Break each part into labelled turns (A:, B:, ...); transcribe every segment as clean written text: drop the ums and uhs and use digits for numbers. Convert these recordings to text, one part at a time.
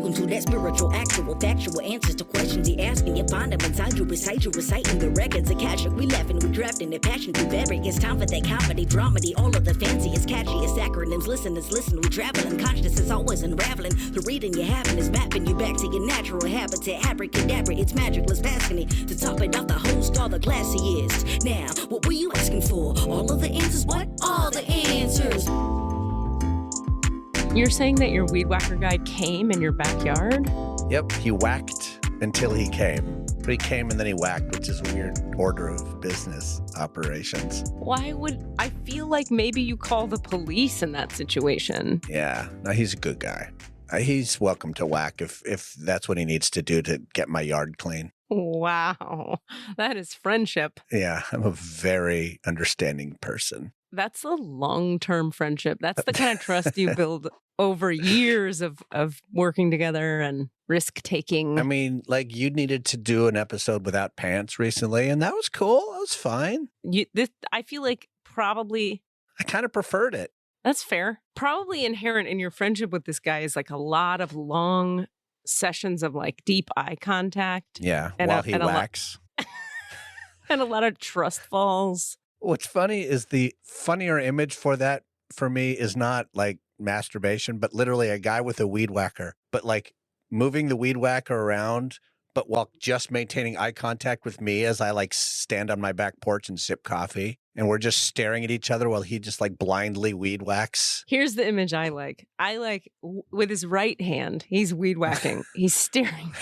A: Welcome to that spiritual, actual, factual answers to questions you're asking. You find them inside you, recite you, reciting the records of cash. We laughing, we drafting the passion to vary. It's time for that comedy, dramedy, all of the fanciest, catchiest acronyms. Listeners, listen, we traveling. Conscious is always unraveling. The reading you're having is mapping you back to your natural habitat. Abracadabra, it's magicless, passing it. To top it off, the host, all the classiest. Now, what were you asking for? All of the answers? What? All the answers.
B: You're saying that your weed whacker guy came in your backyard?
C: Yep, he whacked until he came. But he came and then he whacked, which is a weird order of business operations.
B: Why would I feel like maybe you call the police in that situation?
C: Yeah, no, he's a good guy. He's welcome to whack if that's what he needs to do to get my yard clean.
B: Wow, that is friendship.
C: Yeah, I'm a very understanding person.
B: That's a long-term friendship. That's the kind of trust you build over years of working together and risk-taking.
C: I mean, like you needed to do an episode without pants recently, and that was cool. That was fine.
B: I feel like probably...
C: I kind of preferred it.
B: That's fair. Probably inherent in your friendship with this guy is like a lot of long sessions of like deep eye contact.
C: Yeah, while he whacks.
B: And a lot of trust falls.
C: What's funny is the funnier image for that for me is not like masturbation, but literally a guy with a weed whacker, but like moving the weed whacker around, but while just maintaining eye contact with me as I like stand on my back porch and sip coffee. And we're just staring at each other while he just like blindly weed whacks.
B: Here's the image I like. With his right hand, he's weed whacking. He's staring.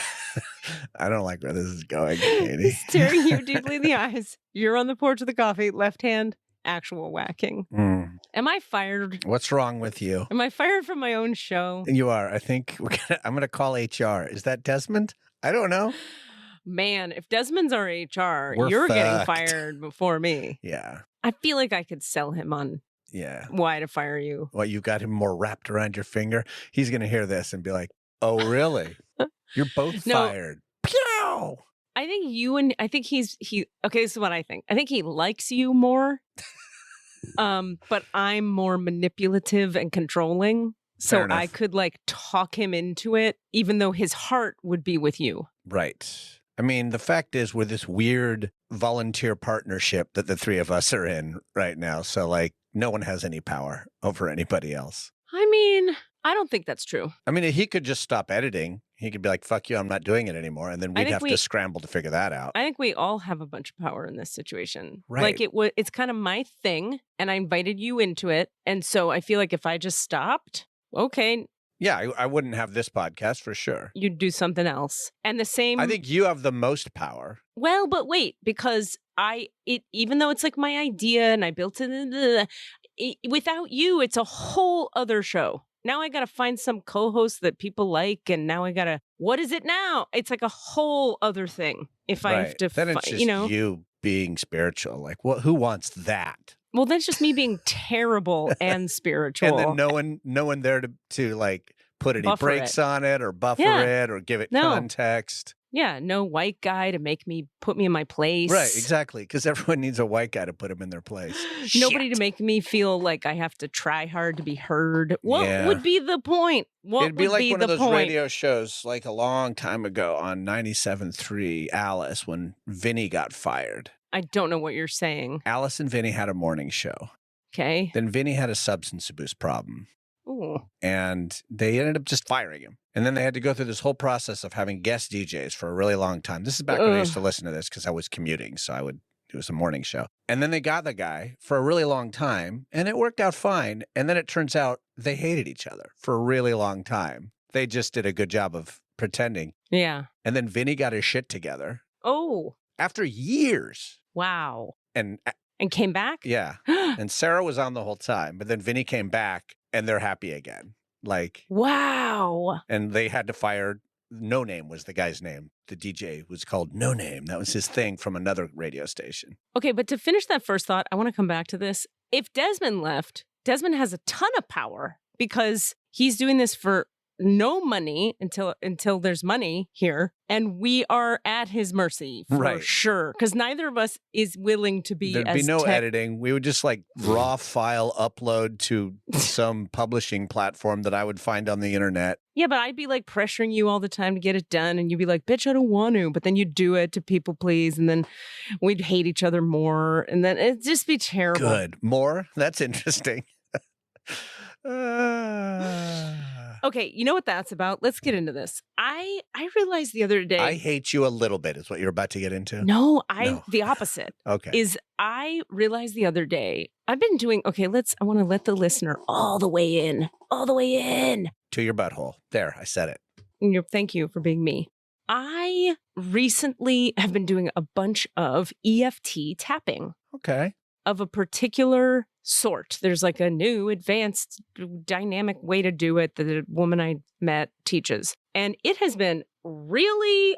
C: I don't like where this is going, Katie.
B: He's staring you deeply in the eyes. You're on the porch with the coffee, left hand, actual whacking.
C: Mm.
B: Am I fired?
C: What's wrong with you?
B: Am I fired from my own show?
C: You are. I think I'm going to call HR. Is that Desmond? I don't know.
B: Man, if Desmond's our HR,
C: We're
B: you're getting
C: fucked.
B: fired before me.
C: Yeah.
B: I feel like I could sell him on why to fire you.
C: Well, you got him more wrapped around your finger. He's going to hear this and be like, oh, really? You're both fired. Pew!
B: I think okay, this is what I think. I think he likes you more. But I'm more manipulative and controlling. So I could like talk him into it, even though his heart would be with you.
C: Right. I mean, the fact is we're this weird volunteer partnership that the three of us are in right now. So like no one has any power over anybody else.
B: I mean, I don't think that's true.
C: I mean, he could just stop editing. He could be like, fuck you, I'm not doing it anymore. And then we'd have to scramble to figure that out.
B: I think we all have a bunch of power in this situation.
C: Right.
B: Like it's kind of my thing and I invited you into it. And so I feel like if I just stopped, okay.
C: Yeah, I wouldn't have this podcast for sure.
B: You'd do something else. And the same.
C: I think you have the most power.
B: Well, but wait, because even though it's like my idea and I built it, without you, it's a whole other show. Now I got to find some co-host that people like. And now I got to, what is it now? It's like a whole other thing. If I have to,
C: then it's just you being spiritual. Like, who wants that?
B: Well, that's just me being terrible and spiritual.
C: And then no one there to like put any brakes on it or buffer it or give it context.
B: Yeah, no white guy to put me in my place.
C: Right, exactly. Because everyone needs a white guy to put them in their place.
B: Nobody to make me feel like I have to try hard to be heard. What would be the point?
C: It'd be like one of those radio shows like a long time ago on 97.3 Alice when Vinny got fired.
B: I don't know what you're saying.
C: Alice and Vinny had a morning show.
B: Okay.
C: Then Vinny had a substance abuse problem.
B: Ooh.
C: And they ended up just firing him. And then they had to go through this whole process of having guest DJs for a really long time. This is back when I used to listen to this because I was commuting. So it was a morning show. And then they got the guy for a really long time and it worked out fine. And then it turns out they hated each other for a really long time. They just did a good job of pretending.
B: Yeah.
C: And then Vinny got his shit together.
B: Oh.
C: After years.
B: Wow.
C: And
B: came back?
C: Yeah. And Sarah was on the whole time. But then Vinny came back and they're happy again. Like,
B: wow.
C: And they had to fire. No Name was the guy's name. The DJ was called No Name. That was his thing from another radio station.
B: Okay, but to finish that first thought, I want to come back to this. If Desmond left, Desmond has a ton of power because he's doing this for no money until there's money here, and we are at his mercy for sure. Because neither of us is willing to be.
C: There'd be no editing. We would just like raw file upload to some publishing platform that I would find on the internet.
B: Yeah, but I'd be like pressuring you all the time to get it done, and you'd be like, "Bitch, I don't want to." But then you'd do it to people please, and then we'd hate each other more, and then it'd just be terrible.
C: Good. More? That's interesting.
B: Okay, you know what that's about? Let's get into this. I realized the other day.
C: I hate you a little bit is what you're about to get into?
B: No, the opposite.
C: Okay.
B: Is I realized the other day, I've been doing, I want to let the listener all the way in.
C: To your butthole. There, I said it.
B: Thank you for being me. I recently have been doing a bunch of EFT tapping.
C: Okay.
B: Of a particular sort. There's like a new advanced dynamic way to do it that a woman I met teaches. And it has been really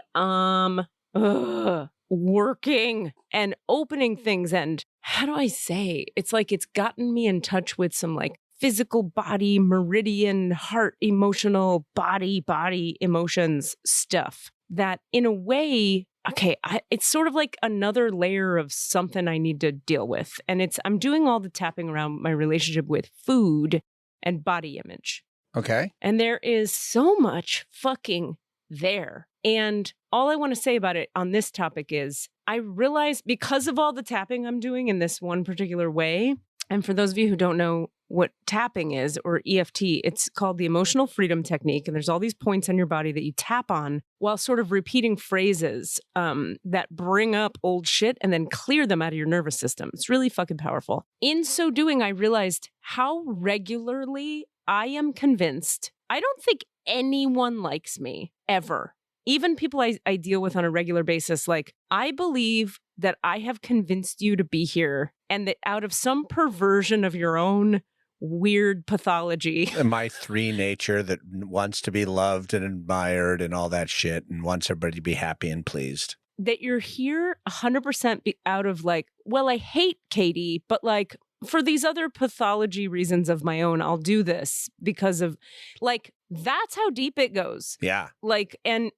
B: working and opening things. And how do I say? It's like it's gotten me in touch with some like physical body, meridian, heart, emotional, body emotions stuff that in a way, okay, it's sort of like another layer of something I need to deal with. And I'm doing all the tapping around my relationship with food and body image.
C: Okay.
B: And there is so much fucking there. And all I want to say about it on this topic is I realize because of all the tapping I'm doing in this one particular way, and for those of you who don't know what tapping is, or EFT, it's called the emotional freedom technique. And there's all these points on your body that you tap on while sort of repeating phrases that bring up old shit and then clear them out of your nervous system. It's really fucking powerful. In so doing, I realized how regularly I am convinced. I don't think anyone likes me ever. Even people I deal with on a regular basis, like, I believe that I have convinced you to be here and that out of some perversion of your own weird pathology.
C: My three nature that wants to be loved and admired and all that shit and wants everybody to be happy and pleased.
B: That you're here 100% out of like, well, I hate Katie, but like, for these other pathology reasons of my own, I'll do this because of like, that's how deep it goes.
C: Yeah.
B: Like, and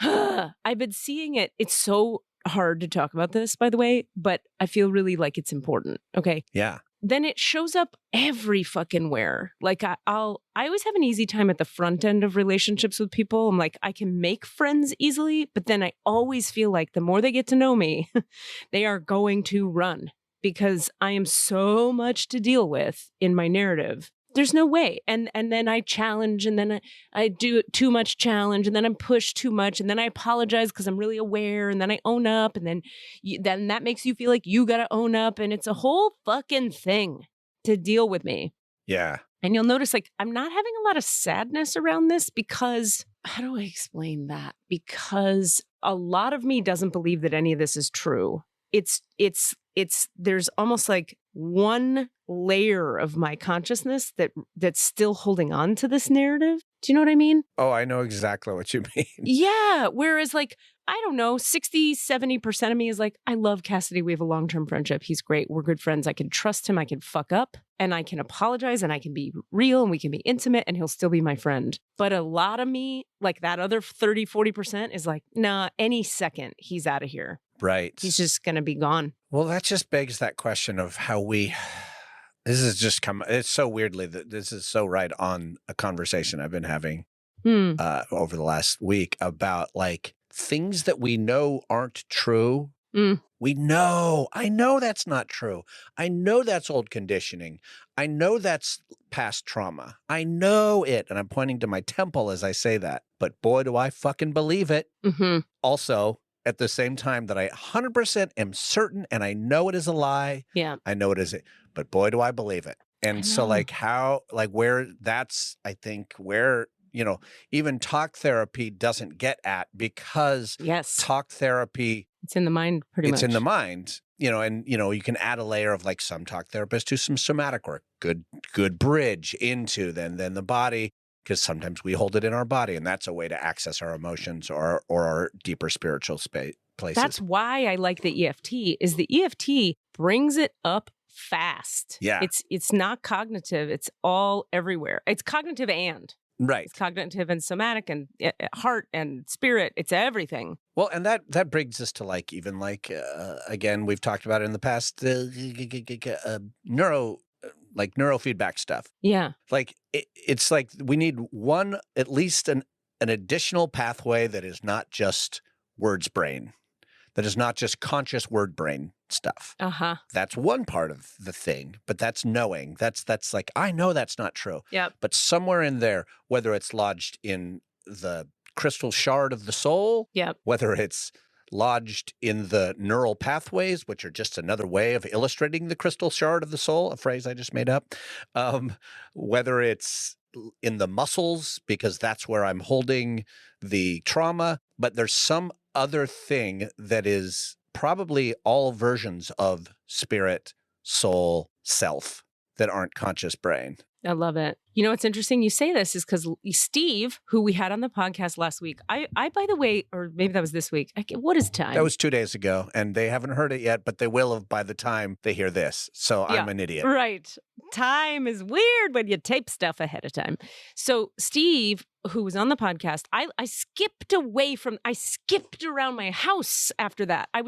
B: I've been seeing it. It's so hard to talk about this, by the way, but I feel really like it's important. Okay.
C: Yeah.
B: Then it shows up every fucking where. Like I always have an easy time at the front end of relationships with people. I'm like, I can make friends easily, but then I always feel like the more they get to know me, they are going to run. Because I am so much to deal with in my narrative. There's no way. And then I challenge, and then I do too much challenge, and then I'm pushed too much, and then I apologize because I'm really aware, and then I own up, and then that makes you feel like you got to own up, and it's a whole fucking thing to deal with me.
C: Yeah.
B: And you'll notice like I'm not having a lot of sadness around this because, how do I explain that? Because a lot of me doesn't believe that any of this is true. There's almost like one layer of my consciousness that's still holding on to this narrative. Do you know what I mean?
C: Oh, I know exactly what you mean.
B: Yeah. Whereas like, I don't know, 60, 70% of me is like, I love Cassidy. We have a long-term friendship. He's great. We're good friends. I can trust him. I can fuck up and I can apologize and I can be real and we can be intimate and he'll still be my friend. But a lot of me, like that other 30, 40% is like, nah, any second he's out of here.
C: Right.
B: He's just going to be gone.
C: Well, that just begs that question of how this is just it's so weirdly that this is so right on a conversation I've been having over the last week about like things that we know aren't true. I know that's not true. I know that's old conditioning. I know that's past trauma. I know it. And I'm pointing to my temple as I say that. But boy, do I fucking believe it.
B: Mm-hmm.
C: Also, at the same time that I 100% am certain and I know it is a lie.
B: Yeah.
C: I know it is it. But boy, do I believe it. And so like where that's, I think, where, even talk therapy doesn't get at because talk therapy.
B: It's in the mind pretty much.
C: It's in the mind, and, you can add a layer of like some talk therapists do some somatic work, good bridge into then the body. Because sometimes we hold it in our body, and that's a way to access our emotions or our deeper spiritual places.
B: That's why I like the EFT. Is the EFT brings it up fast.
C: Yeah,
B: it's not cognitive. It's all everywhere. It's cognitive and
C: Right.
B: It's cognitive and somatic and heart and spirit. It's everything.
C: Well, and that brings us to again, we've talked about it in the past, neurofeedback stuff.
B: Yeah.
C: Like it's like we need at least an additional pathway that is not just words brain, that is not just conscious word brain stuff. That's one part of the thing, but that's knowing. That's like, I know that's not true.
B: Yep.
C: But somewhere in there, whether it's lodged in the crystal shard of the soul,
B: yep,
C: whether it's lodged in the neural pathways, which are just another way of illustrating the crystal shard of the soul, a phrase I just made up, whether it's in the muscles, because that's where I'm holding the trauma, but there's some other thing that is probably all versions of spirit, soul, self that aren't conscious brain.
B: I love it. You know, what's interesting you say this is because Steve, who we had on the podcast last week, I by the way, or maybe that was this week. What is time?
C: That was 2 days ago, and they haven't heard it yet, but they will have by the time they hear this. So yeah, I'm an idiot.
B: Right. Time is weird when you tape stuff ahead of time. So Steve, who was on the podcast, I skipped around my house after that. I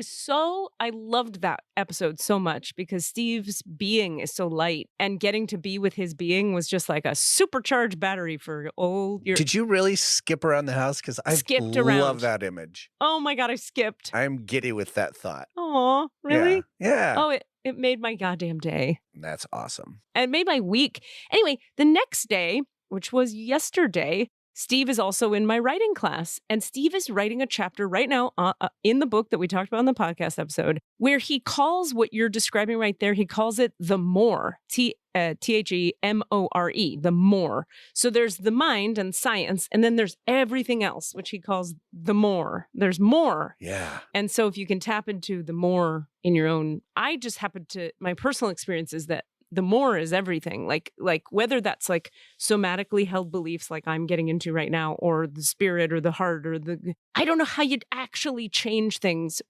B: loved that episode so much because Steve's being is so light, and getting to be with his being was just like a supercharged battery for all your...
C: Did you really skip around the house? Because I love that image.
B: Oh my God, I skipped.
C: I'm giddy with that thought.
B: Oh, really?
C: Yeah.
B: Oh, it made my goddamn day.
C: That's awesome.
B: And it made my week. Anyway, the next day, which was yesterday, Steve is also in my writing class, and Steve is writing a chapter right now in the book that we talked about in the podcast episode, where he calls what you're describing right there, he calls it the more, THEMORE, the more. So there's the mind and science, and then there's everything else, which he calls the more. There's more.
C: Yeah.
B: And so if you can tap into the more in your own, my personal experience is that the more is everything. Like whether that's like somatically held beliefs like I'm getting into right now, or the spirit or the heart or I don't know how you'd actually change things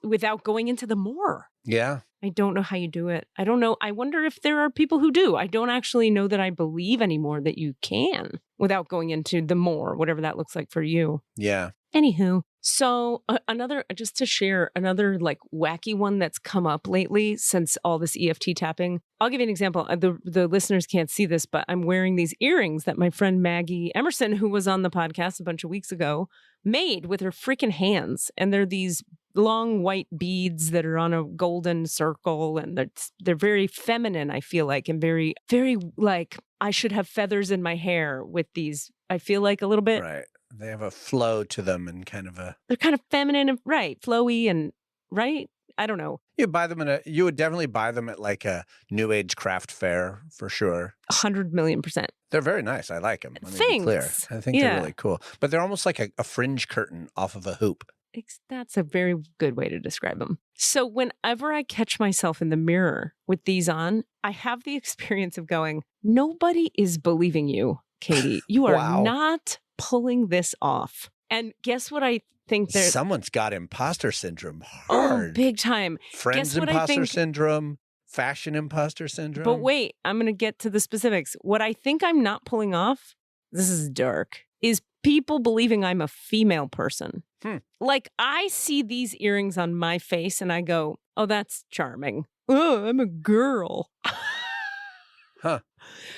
B: without going into the more.
C: Yeah.
B: I don't know how you do it. I don't know. I wonder if there are people who do. I don't actually know that I believe anymore that you can without going into the more, whatever that looks like for you.
C: Yeah.
B: Anywho, so just to share another like wacky one that's come up lately since all this EFT tapping. I'll give you an example. The listeners can't see this, but I'm wearing these earrings that my friend Maggie Emerson, who was on the podcast a bunch of weeks ago, made with her freaking hands. And they're these long white beads that are on a golden circle, and they're very feminine, I feel like, and very, very like I should have feathers in my hair with these. I feel like a little bit.
C: Right. They have a flow to them and kind of
B: they're kind of feminine and right, flowy and right. I don't know.
C: You would definitely buy them at like a new age craft fair for sure.
B: 100,000,000%.
C: They're very nice. I like them.
B: Thanks.
C: Be clear. I think they're really cool. But they're almost like a fringe curtain off of a hoop.
B: That's a very good way to describe them. So whenever I catch myself in the mirror with these on, I have the experience of going, nobody is believing you, Katie. You are
C: Wow.
B: not pulling this off. And guess what I think there's...
C: Someone's got imposter syndrome hard.
B: Oh, big time.
C: Friends imposter syndrome, fashion imposter syndrome.
B: But wait, I'm going to get to the specifics. What I think I'm not pulling off, this is dark, is people believing I'm a female person. Like I see these earrings on my face and I go, oh, that's charming. Oh, I'm a girl.
C: Huh.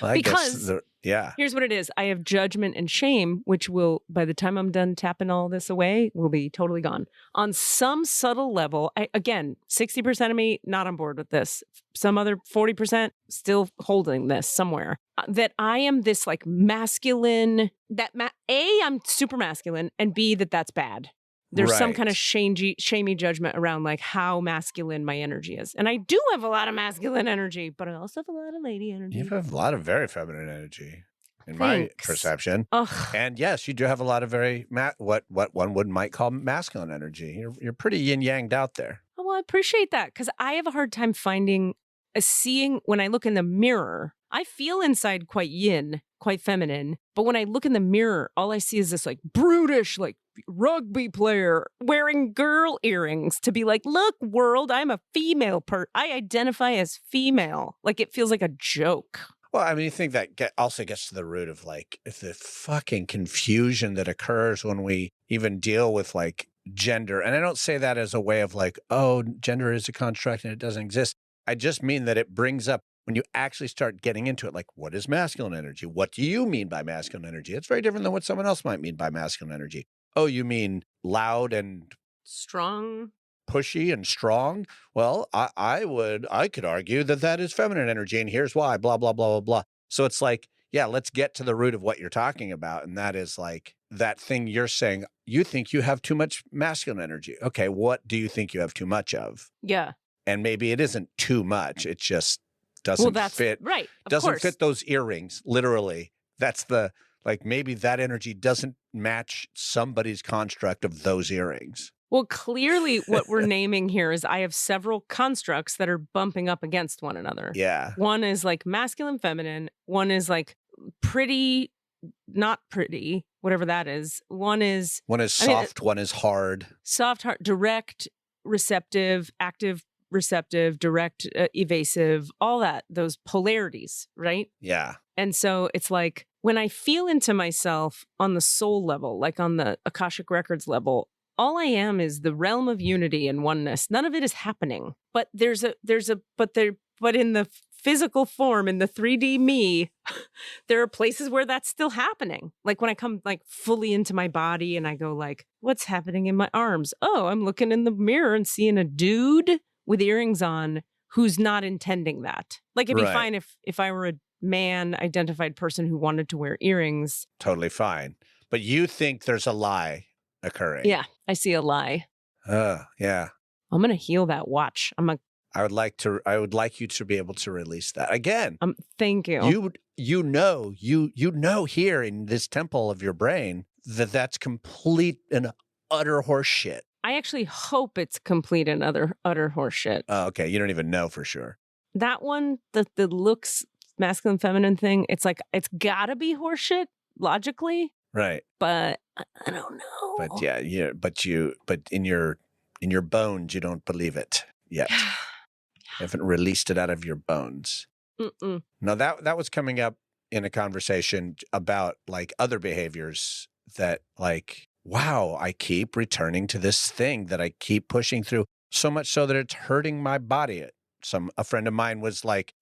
C: Well,
B: because here's what it is. I have judgment and shame, which will, by the time I'm done tapping all this away, will be totally gone. On some subtle level, again, 60% of me, not on board with this. Some other 40% still holding this somewhere. That I am this like masculine, A, I'm super masculine, and B, that's bad. There's some kind of shamey judgment around like how masculine my energy is. And I do have a lot of masculine energy, but I also have a lot of lady energy.
C: You have a lot of very feminine energy in my perception.
B: Ugh.
C: And yes, you do have a lot of very, what one might call masculine energy. You're pretty yin-yanged out there.
B: Oh, well, I appreciate that because I have a hard time seeing when I look in the mirror. I feel inside quite yin, quite feminine. But when I look in the mirror, all I see is this like brutish, like rugby player wearing girl earrings to be like, look, world, I'm a female I identify as female. Like it feels like a joke.
C: Well, I mean, you think that also gets to the root of like the fucking confusion that occurs when we even deal with like gender. And I don't say that as a way of like, oh, gender is a construct and it doesn't exist. I just mean that it brings up when you actually start getting into it, like, what is masculine energy? What do you mean by masculine energy? It's very different than what someone else might mean by masculine energy. Oh, you mean loud and
B: strong,
C: pushy and strong? Well, I could argue that is feminine energy, and here's why, blah, blah, blah, blah, blah. So it's like, yeah, let's get to the root of what you're talking about. And that is like that thing you're saying, you think you have too much masculine energy. Okay, what do you think you have too much of?
B: Yeah.
C: And maybe it isn't too much. It just doesn't fit.
B: Right.
C: Doesn't fit those earrings, literally. That's the, like, maybe that energy doesn't match somebody's construct of those earrings.
B: Well, clearly what we're naming here is I have several constructs that are bumping up against one another.
C: Yeah.
B: One is like masculine, feminine. One is like pretty, not pretty, whatever that is. One is
C: soft, one is hard.
B: Soft, hard, direct, receptive, active, receptive, direct, evasive, all that, those polarities, right?
C: Yeah.
B: And so it's like when I feel into myself on the soul level, like on the Akashic Records level, all I am is the realm of unity and oneness. None of it is happening. But but in the physical form, in the 3D me, there are places where that's still happening. Like when I come like fully into my body and I go like, what's happening in my arms? Oh, I'm looking in the mirror and seeing a dude with earrings on who's not intending that. Like it'd be fine if I were a man identified person who wanted to wear earrings.
C: Totally fine. But you think there's a lie occurring.
B: Yeah, I see a lie.
C: Yeah.
B: I'm going to heal that watch.
C: I would like you to be able to release that again.
B: Thank you.
C: You know here in this temple of your brain that's complete and utter horseshit.
B: I actually hope it's complete and utter horseshit.
C: Oh, okay. You don't even know for sure.
B: That one, the looks masculine feminine thing, it's like it's gotta be horseshit logically.
C: Right.
B: But I don't know.
C: But yeah, but in your bones you don't believe it yet. You haven't released it out of your bones.
B: Mm-mm.
C: No, that was coming up in a conversation about like other behaviors that like, wow, I keep returning to this thing that I keep pushing through so much so that it's hurting my body. A friend of mine was like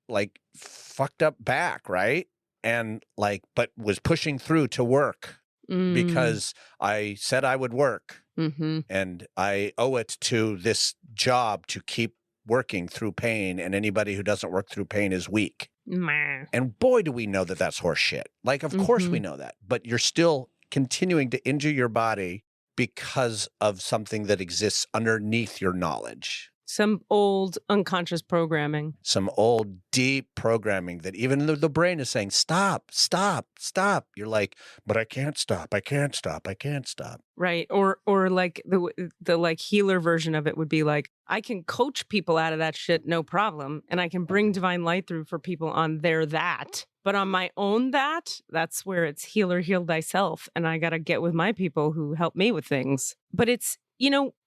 C: fucked up back, right? And like, but was pushing through to work because I said I would work.
B: Mm-hmm.
C: And I owe it to this job to keep working through pain, and anybody who doesn't work through pain is weak. And boy, do we know that that's horse shit. Like, of course we know that, but you're still continuing to injure your body because of something that exists underneath your knowledge.
B: Some old unconscious programming.
C: Some old deep programming that even the brain is saying, stop, stop, stop. You're like, but I can't stop. I can't stop. I can't stop.
B: Right. Or like the like healer version of it would be like, I can coach people out of that shit, no problem. And I can bring divine light through for people on their that. But on my own that's where it's healer, heal thyself. And I got to get with my people who help me with things. But it's,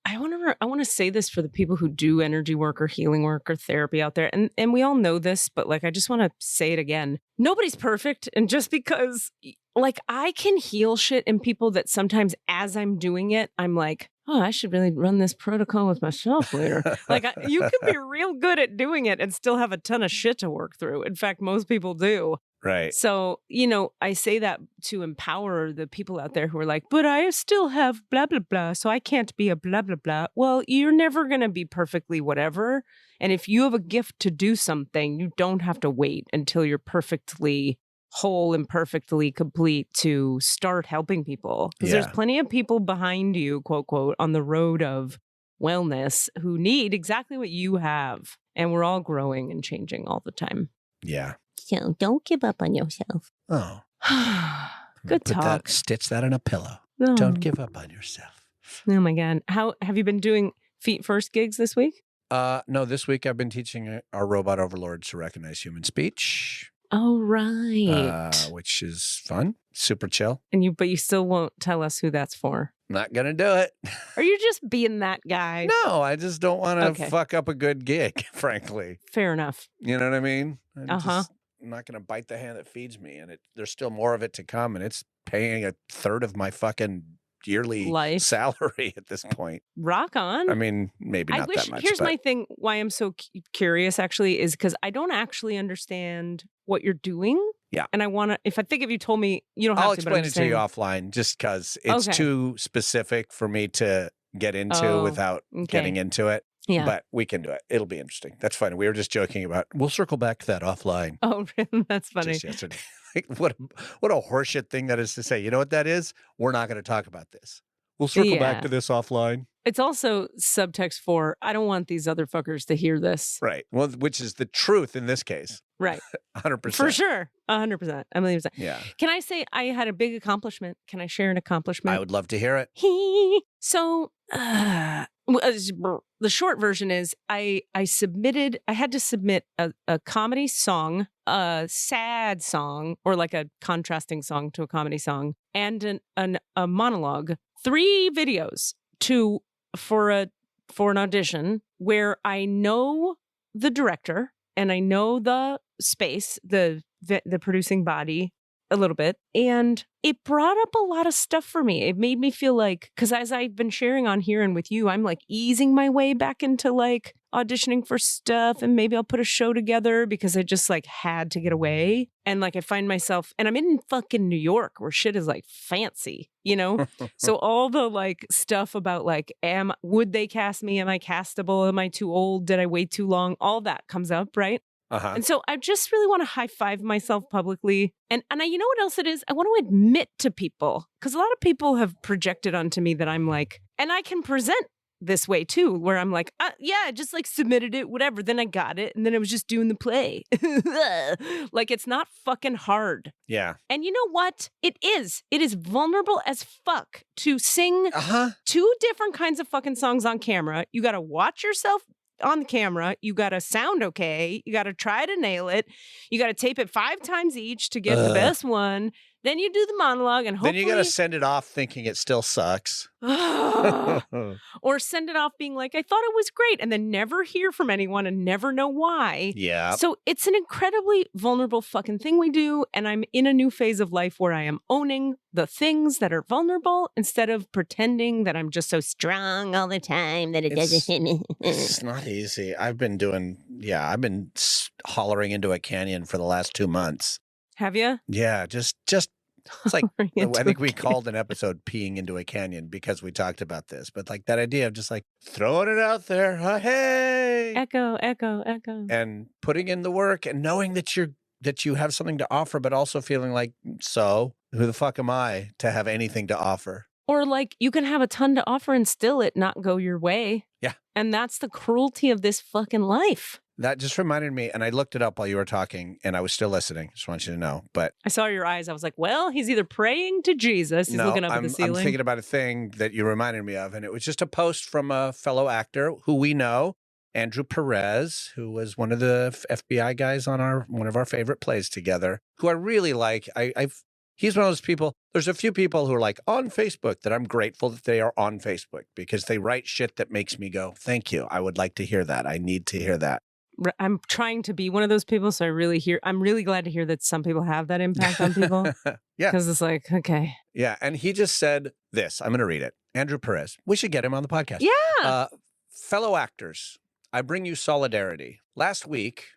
B: I want to say this for the people who do energy work or healing work or therapy out there. And we all know this, but like, I just want to say it again. Nobody's perfect. And just because like I can heal shit in people that sometimes as I'm doing it, I'm like, oh, I should really run this protocol with myself later. Like you can be real good at doing it and still have a ton of shit to work through. In fact, most people do.
C: Right.
B: So, I say that to empower the people out there who are like, but I still have blah, blah, blah, so I can't be a blah, blah, blah. Well, you're never going to be perfectly whatever. And if you have a gift to do something, you don't have to wait until you're perfectly whole and perfectly complete to start helping people. Because there's plenty of people behind you, quote, quote, on the road of wellness who need exactly what you have. And we're all growing and changing all the time.
C: Yeah.
A: So don't give up on yourself.
C: Oh.
B: Good talk.
C: Stitch that in a pillow.
B: No.
C: Don't give up on yourself.
B: Oh my God. How have you been doing feet first gigs this week?
C: No, this week I've been teaching our robot overlords to recognize human speech.
B: Oh, right.
C: Which is fun. Super chill.
B: But you still won't tell us who that's for.
C: Not going to do it.
B: Are you just being that guy?
C: No, I just don't want to fuck up a good gig, frankly.
B: Fair enough.
C: You know what I mean? not going to bite the hand that feeds me. And there's still more of it to come. And it's paying a third of my fucking yearly salary at this point.
B: Rock on.
C: I mean, maybe not that much.
B: Here's my thing. Why I'm so curious, actually, is because I don't actually understand what you're doing.
C: Yeah.
B: And I want to, if you told me, you don't have
C: I'll
B: to.
C: explain it to you offline just because it's too specific for me to get into without getting into it.
B: Yeah.
C: But we can do it. It'll be interesting. That's fine. We were just joking about, we'll circle back to that offline.
B: Oh, that's funny.
C: Just yesterday. Like, what a horseshit thing that is to say. You know what that is? We're not going to talk about this. We'll circle back to this offline.
B: It's also subtext for, I don't want these other fuckers to hear this.
C: Right. Well, which is the truth in this case.
B: Right.
C: 100%.
B: For sure. 100%. I'm 1,000,000%.
C: Yeah.
B: Can I say I had a big accomplishment? Can I share an accomplishment?
C: I would love to hear it.
B: So, the short version is I had to submit a comedy song, a sad song, or like a contrasting song to a comedy song, and a monologue, 3 videos for an audition where I know the director and I know the space, the producing body a little bit, and it brought up a lot of stuff for me. It made me feel like, because as I've been sharing on here and with you, I'm like easing my way back into like auditioning for stuff, and maybe I'll put a show together because I just like had to get away. And like I find myself, and I'm in fucking New York where shit is like fancy, you know? So all the like stuff about like, would they cast me? Am I castable? Am I too old? Did I wait too long? All that comes up, right? And so I just really want to high five myself publicly. And you know what else it is? I want to admit to people, because a lot of people have projected onto me that I'm like, and I can present this way too, where I'm like, yeah, I just like submitted it, whatever. Then I got it. And then I was just doing the play. Like, it's not fucking hard.
C: Yeah.
B: And you know what? It is vulnerable as fuck to sing 2 different kinds of fucking songs on camera. You got to watch yourself on the camera. You got to sound okay. You got to try to nail it. You got to tape it 5 times each to get the best one. Then you do the monologue, and hopefully...
C: Then you got to send it off thinking it still sucks.
B: Or send it off being like, I thought it was great, and then never hear from anyone and never know why.
C: Yeah.
B: So it's an incredibly vulnerable fucking thing we do, and I'm in a new phase of life where I am owning the things that are vulnerable instead of pretending that I'm just so strong all the time that it doesn't hit me.
C: It's not easy. I've been hollering into a canyon for the last 2 months.
B: Have you?
C: Yeah, just it's like, I think we called an episode Peeing into a Canyon because we talked about this, but like that idea of just like throwing it out there, hey,
B: echo, echo, echo,
C: and putting in the work and knowing that you have something to offer, but also feeling like, so who the fuck am I to have anything to offer?
B: Or like you can have a ton to offer and still it not go your way.
C: Yeah.
B: And that's the cruelty of this fucking life.
C: That just reminded me, and I looked it up while you were talking, and I was still listening. Just want you to know. But
B: I saw your eyes. I was like, well, he's either praying to Jesus. He's looking up at the ceiling.
C: I'm thinking about a thing that you reminded me of, and it was just a post from a fellow actor who we know, Andrew Perez, who was one of the FBI guys on one of our favorite plays together, who I really like. He's one of those people. There's a few people who are like on Facebook that I'm grateful that they are on Facebook because they write shit that makes me go, thank you. I would like to hear that. I need to hear that.
B: I'm trying to be one of those people. So I'm really glad to hear that some people have that impact on people.
C: Yeah.
B: Because it's like, okay.
C: Yeah. And he just said this. I'm going to read it. Andrew Perez. We should get him on the podcast.
B: Yeah.
C: Fellow actors, I bring you solidarity. Last week,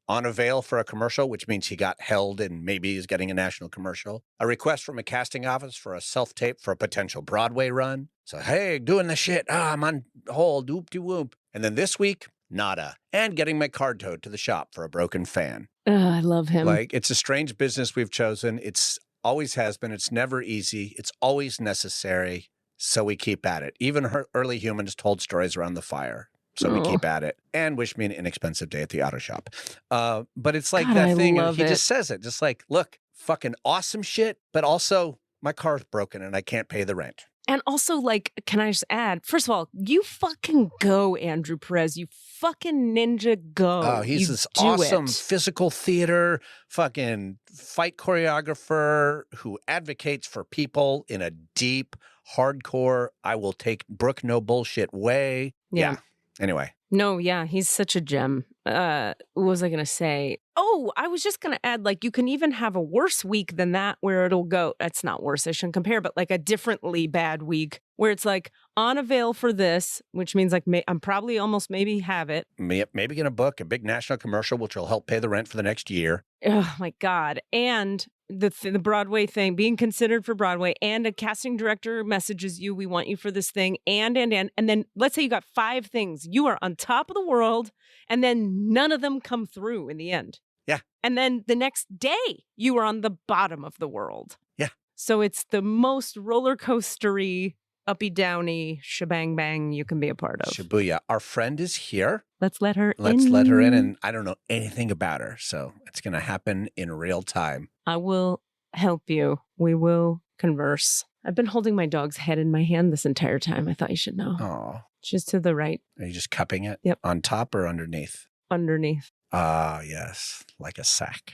C: on a veil for a commercial, which means he got held and maybe is getting a national commercial, a request from a casting office for a self-tape for a potential Broadway run. So, hey, doing the shit. I'm on hold, whoop-de-whoop. And then this week, nada. And getting my car towed to the shop for a broken fan.
B: I love him.
C: Like, it's a strange business we've chosen. It's always has been. It's never easy. It's always necessary. So we keep at it. Even early humans told stories around the fire. So we keep at it. And wish me an inexpensive day at the auto shop. But it's like that thing. And he just says it. Just like, look, fucking awesome shit. But also, my car's broken and I can't pay the rent.
B: And also, like, can I just add, first of all, you fucking go, Andrew Perez. You fucking ninja go.
C: Oh, he's this awesome physical theater, fucking fight choreographer who advocates for people in a deep, hardcore, I will take Brooke no bullshit way. Yeah. Anyway.
B: No, yeah, he's such a gem. What was I going to say? Oh, I was just going to add, like, you can even have a worse week than that where it'll go, that's not worse, I shouldn't compare, but like a differently bad week where it's like on a veil for this, which means like I'm probably almost maybe have it.
C: Maybe going to book a big national commercial, which will help pay the rent for the next year.
B: Oh my God. And the Broadway thing, being considered for Broadway, and a casting director messages you, we want you for this thing, and then let's say you got 5 things. You are on top of the world, and then none of them come through in the end.
C: Yeah.
B: And then the next day, you are on the bottom of the world.
C: Yeah.
B: So it's the most roller coastery, uppy downy shebang bang you can be a part of.
C: Shibuya. Our friend is here.
B: Let's let her in.
C: Let's let her in. And I don't know anything about her. So it's going to happen in real time.
B: I will help you. We will converse. I've been holding my dog's head in my hand this entire time. I thought you should know.
C: Oh.
B: She's to the right.
C: Are you just cupping it?
B: Yep.
C: On top or underneath?
B: Underneath.
C: Ah, yes. Like a sack.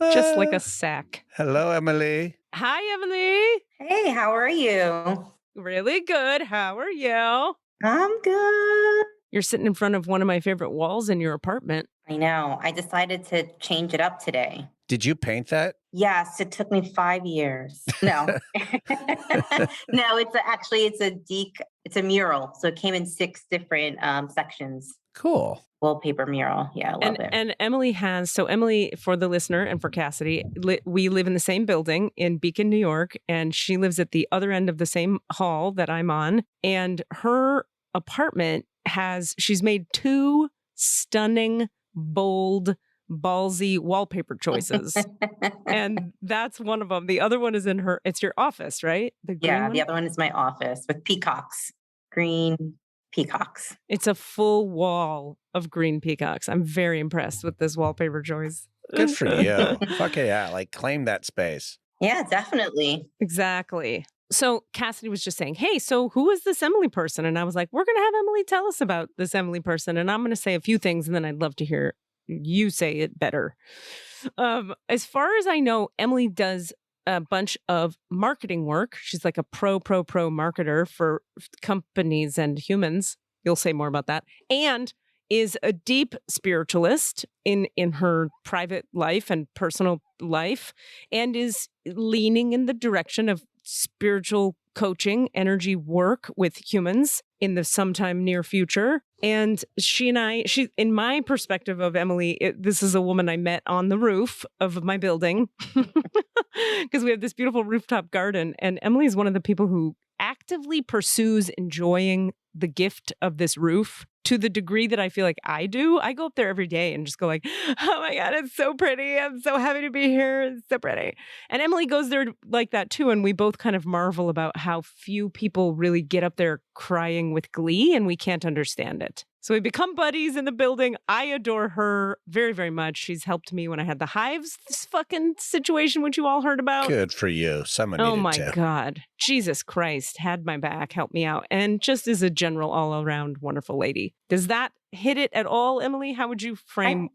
B: Just like a sack.
C: Hello, Emily.
B: Hi, Emily.
D: Hey, how are you?
B: Really good. How are you?
D: I'm good.
B: You're sitting in front of one of my favorite walls in your apartment.
D: I know. I decided to change it up today.
C: Did you paint that?
D: Yes, it took me 5 years. No, no, it's a mural. So it came in 6 different sections.
C: Cool.
D: Wallpaper mural. Yeah, I love it.
B: And Emily Emily, for the listener and for Cassidy, we live in the same building in Beacon, New York, and she lives at the other end of the same hall that I'm on. And her apartment she's made 2 stunning, bold, ballsy wallpaper choices. And that's one of them. The other one is it's your office, right? The
D: other one is my office with peacocks, green peacocks.
B: It's a full wall of green peacocks. I'm very impressed with this wallpaper choice.
C: Good for you. Fuck yeah. Like, claim that space.
D: Yeah, definitely.
B: Exactly. So Cassidy was just saying, hey, so who is this Emily person? And I was like, we're going to have Emily tell us about this Emily person. And I'm going to say a few things, and then I'd love to hear you say it better. As far as I know, Emily does a bunch of marketing work. She's like a pro marketer for companies and humans. You'll say more about that. And is a deep spiritualist in her private life and personal life, and is leaning in the direction of spiritual coaching, energy work with humans in the sometime near future. And she, in my perspective of Emily, this is a woman I met on the roof of my building because we have this beautiful rooftop garden. And Emily is one of the people who actively pursues enjoying the gift of this roof to the degree that I feel like I do. I go up there every day and just go like, oh my God, it's so pretty. I'm so happy to be here. It's so pretty. And Emily goes there like that too. And we both kind of marvel about how few people really get up there crying with glee, and we can't understand it. So we become buddies in the building. I adore her very, very much. She's helped me when I had the hives, this fucking situation, which you all heard about.
C: Good for you. Someone
B: Oh
C: needed
B: my
C: to.
B: God. Jesus Christ. Had my back, helped me out. And just is a general all around wonderful lady. Does that hit it at all, Emily? How would you frame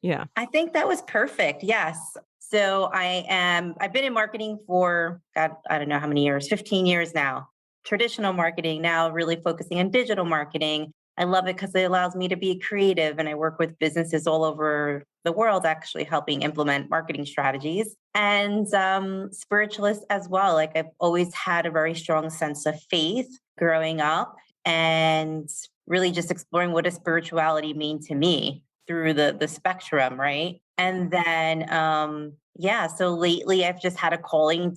B: yeah.
D: I think that was perfect. Yes. So I've been in marketing for, God, I don't know how many years, 15 years now. Traditional marketing, now really focusing on digital marketing. I love it because it allows me to be creative, and I work with businesses all over the world, actually helping implement marketing strategies, and spiritualist as well. Like, I've always had a very strong sense of faith growing up, and really just exploring what does spirituality mean to me through the spectrum, right? And then, so lately I've just had a calling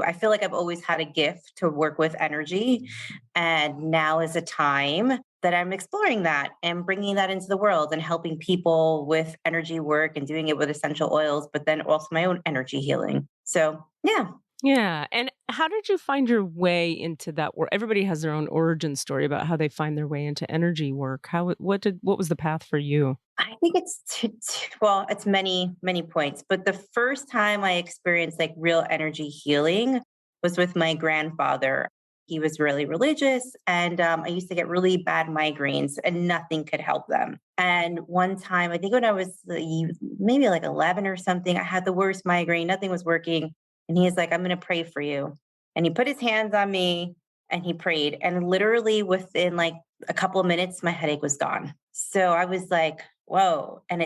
D: I feel like I've always had a gift to work with energy. And now is a time that I'm exploring that and bringing that into the world and helping people with energy work and doing it with essential oils, but then also my own energy healing. So, yeah.
B: Yeah. And how did you find your way into that work? Everybody has their own origin story about how they find their way into energy work. What was the path for you?
D: I think it's many, many points. But the first time I experienced like real energy healing was with my grandfather. He was really religious, and I used to get really bad migraines and nothing could help them. And one time, I think when I was maybe like 11 or something, I had the worst migraine. Nothing was working. And he's like, I'm going to pray for you. And he put his hands on me and he prayed. And literally within like a couple of minutes, my headache was gone. So I was like, whoa. And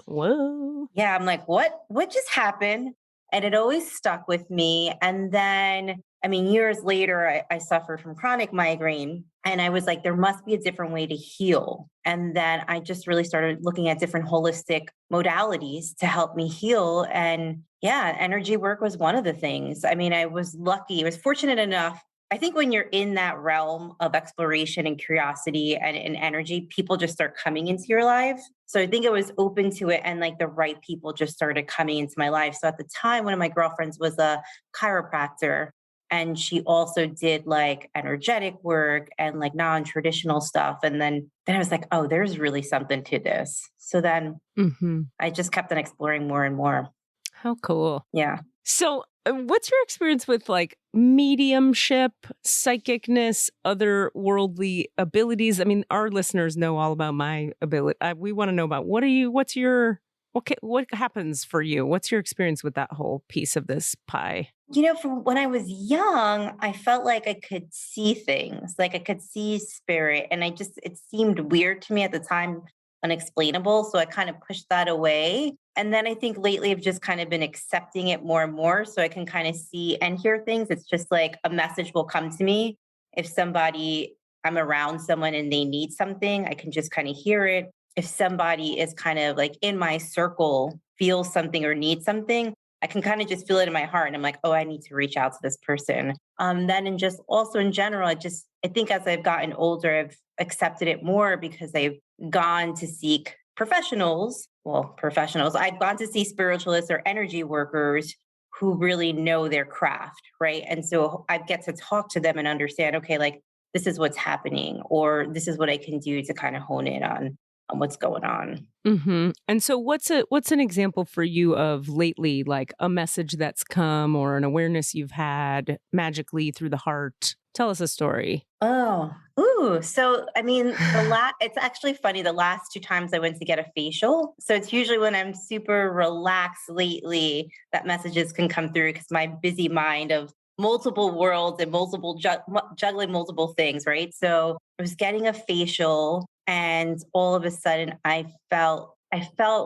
B: Whoa.
D: yeah, I'm like, what just happened? And it always stuck with me. And then, I mean, years later, I suffered from chronic migraine. And I was like, there must be a different way to heal. And then I just really started looking at different holistic modalities to help me heal. And yeah, energy work was one of the things. I mean, I was lucky, I was fortunate enough. I think when you're in that realm of exploration and curiosity and energy, people just start coming into your life. So I think I was open to it, and like the right people just started coming into my life. So at the time, one of my girlfriends was a chiropractor, and she also did like energetic work and like non-traditional stuff. And then I was like, oh, there's really something to this. So then I just kept on exploring more and more.
B: How cool.
D: Yeah.
B: So what's your experience with like mediumship, psychicness, otherworldly abilities? I mean, our listeners know all about my ability. We want to know about what happens for you? What's your experience with that whole piece of this pie?
D: You know, from when I was young, I felt like I could see things, like I could see spirit. And it seemed weird to me at the time, unexplainable. So I kind of pushed that away. And then I think lately I've just kind of been accepting it more and more. So I can kind of see and hear things. It's just like a message will come to me. If I'm around someone and they need something, I can just kind of hear it. If somebody is kind of like in my circle, feels something or needs something, I can kind of just feel it in my heart. And I'm like, oh, I need to reach out to this person. Then and just also in general, I think as I've gotten older, I've accepted it more because I've gone to seek professionals. I've gone to see spiritualists or energy workers who really know their craft, right? And so I get to talk to them and understand, okay, like this is what's happening, or this is what I can do to kind of hone in on what's going on.
B: And so what's an example for you of lately, like a message that's come or an awareness you've had magically through the heart? Tell us a story.
D: So, I mean, it's actually funny. The last 2 times I went to get a facial. So it's usually when I'm super relaxed lately that messages can come through because my busy mind of multiple worlds and juggling multiple things, right? So I was getting a facial, and all of a sudden I felt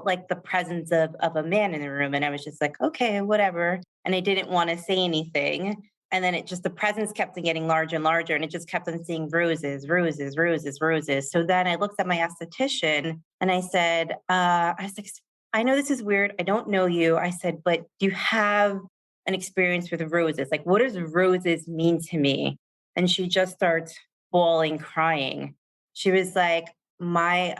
D: like the presence of a man in the room. And I was just like, okay, whatever. And I didn't want to say anything. And then the presence kept on getting larger and larger, and it just kept on seeing roses, roses, roses, roses. So then I looked at my esthetician and I said, I know this is weird. I don't know you. I said, but do you have an experience with roses? Like, what does roses mean to me? And she just starts bawling, crying. She was like, my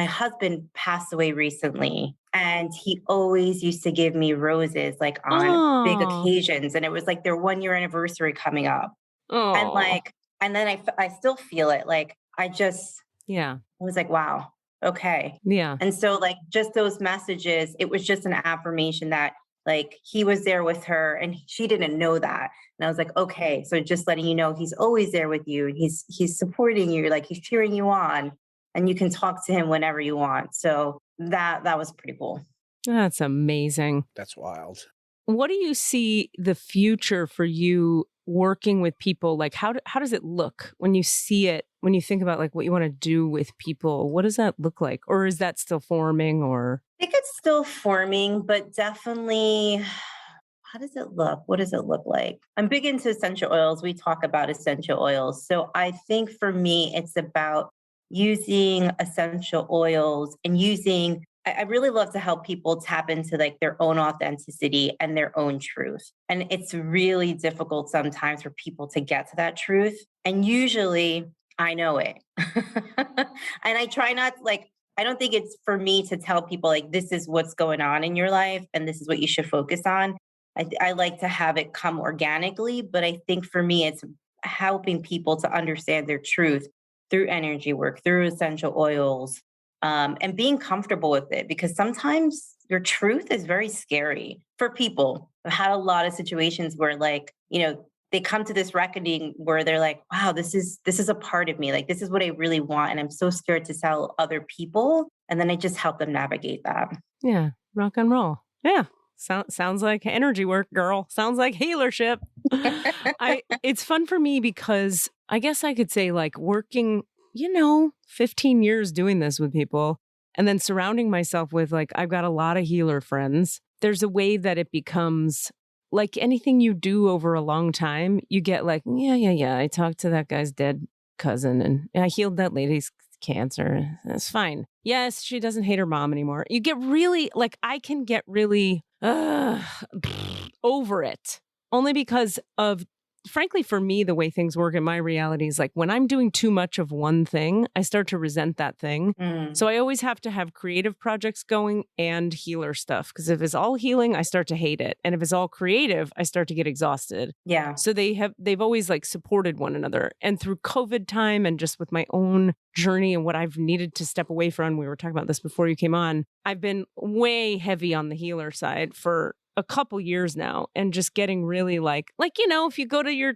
D: husband passed away recently, and he always used to give me roses like on big occasions. And it was like their 1-year anniversary coming up. And then I still feel it. Like I was like, wow, okay.
B: Yeah.
D: And so like just those messages, it was just an affirmation that like he was there with her and she didn't know that. And I was like, okay, so just letting you know, he's always there with you. He's supporting you, like he's cheering you on, and you can talk to him whenever you want. So that was pretty cool.
B: That's amazing.
C: That's wild.
B: What do you see the future for you working with people? Like how does it look when you see it, when you think about like what you want to do with people? What does that look like? Or is that still forming? Or
D: I think it's still forming, but definitely, how does it look? What does it look like? I'm big into essential oils. We talk about essential oils. So I think for me, it's about using essential oils and I really love to help people tap into like their own authenticity and their own truth. And it's really difficult sometimes for people to get to that truth. And usually I know it. And I try not I don't think it's for me to tell people like, this is what's going on in your life and this is what you should focus on. I like to have it come organically, but I think for me, it's helping people to understand their truth through energy work, through essential oils, and being comfortable with it, because sometimes your truth is very scary for people. I've had a lot of situations where they come to this reckoning where they're like, wow, this is a part of me. Like, this is what I really want. And I'm so scared to tell other people. And then I just help them navigate that.
B: Yeah. Rock and roll. Yeah. Sounds like energy work, girl. Sounds like healership. It's fun for me because I guess I could say like working 15 years doing this with people and then surrounding myself with like, I've got a lot of healer friends. There's a way that it becomes like anything you do over a long time, you get like, yeah. I talked to that guy's dead cousin and I healed that lady's cancer. That's fine. Yes, she doesn't hate her mom anymore. You get really like, I can get really over it only because of, frankly, for me, the way things work in my reality is like when I'm doing too much of one thing, I start to resent that thing. So I always have to have creative projects going and healer stuff. Because if it's all healing, I start to hate it. And if it's all creative, I start to get exhausted.
D: Yeah.
B: So they've always like supported one another. And through COVID time and just with my own journey and what I've needed to step away from, we were talking about this before you came on, I've been way heavy on the healer side for a couple years now and just getting really like, if you go to your,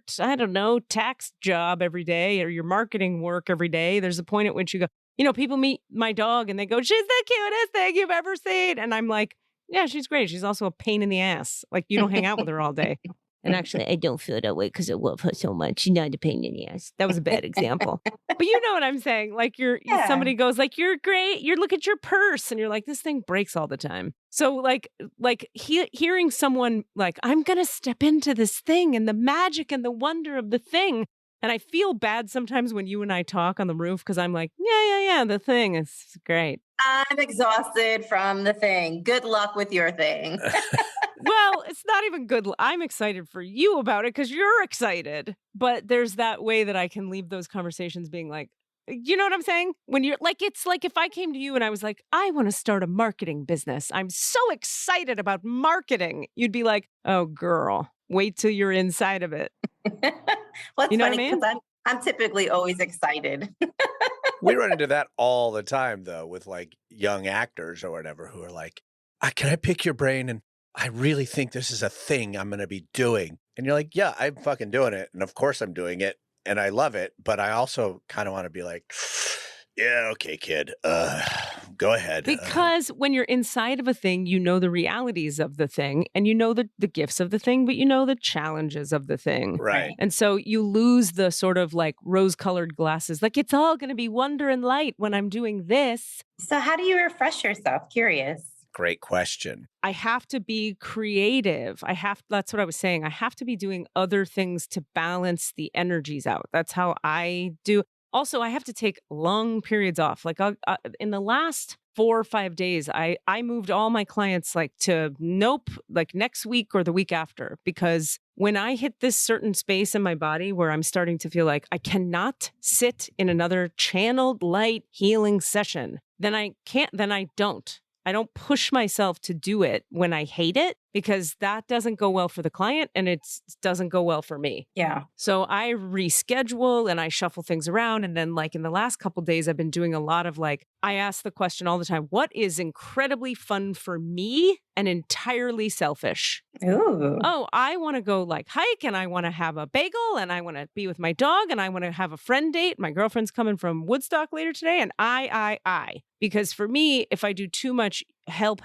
B: tax job every day or your marketing work every day, there's a point at which you go, people meet my dog and they go, she's the cutest thing you've ever seen. And I'm like, yeah, she's great. She's also a pain in the ass. Like you don't hang out with her all day. And actually, I don't feel that way because I love her so much. She's not a pain in the ass. That was a bad example. But you know what I'm saying? Like somebody goes like, you're great. You look at your purse and you're like, this thing breaks all the time. So like hearing someone like, I'm going to step into this thing and the magic and the wonder of the thing. And I feel bad sometimes when you and I talk on the roof because I'm like, yeah, the thing is great.
D: I'm exhausted from the thing. Good luck with your thing.
B: Well, it's not even good. I'm excited for you about it because you're excited. But there's that way that I can leave those conversations being like, you know what I'm saying? When you're like, it's like if I came to you and I was like, I want to start a marketing business. I'm so excited about marketing. You'd be like, oh, girl, wait till you're inside of it.
D: Well, it's funny because I'm typically always excited.
C: We run into that all the time, though, with like young actors or whatever who are like, can I pick your brain? And I really think this is a thing I'm going to be doing. And you're like, yeah, I'm fucking doing it. And of course I'm doing it. And I love it. But I also kind of want to be like, yeah, okay, kid, go ahead.
B: Because when you're inside of a thing, you know the realities of the thing and you know the gifts of the thing, but you know the challenges of the thing.
C: Right.
B: And so you lose the sort of like rose-colored glasses. Like it's all going to be wonder and light when I'm doing this.
D: So how do you refresh yourself? Curious.
C: Great question.
B: I have to be creative. That's what I was saying. I have to be doing other things to balance the energies out. That's how I do. Also, I have to take long periods off. Like in the last 4 or 5 days, I moved all my clients like next week or the week after, because when I hit this certain space in my body where I'm starting to feel like I cannot sit in another channeled light healing session, then I don't. I don't push myself to do it when I hate it because that doesn't go well for the client and it doesn't go well for me.
D: Yeah.
B: So I reschedule and I shuffle things around. And then like in the last couple of days, I've been doing a lot of like, I ask the question all the time, what is incredibly fun for me and entirely selfish?
D: Ooh.
B: Oh, I want to go like hike and I want to have a bagel and I want to be with my dog and I want to have a friend date. My girlfriend's coming from Woodstock later today and I. Because for me, if I do too much help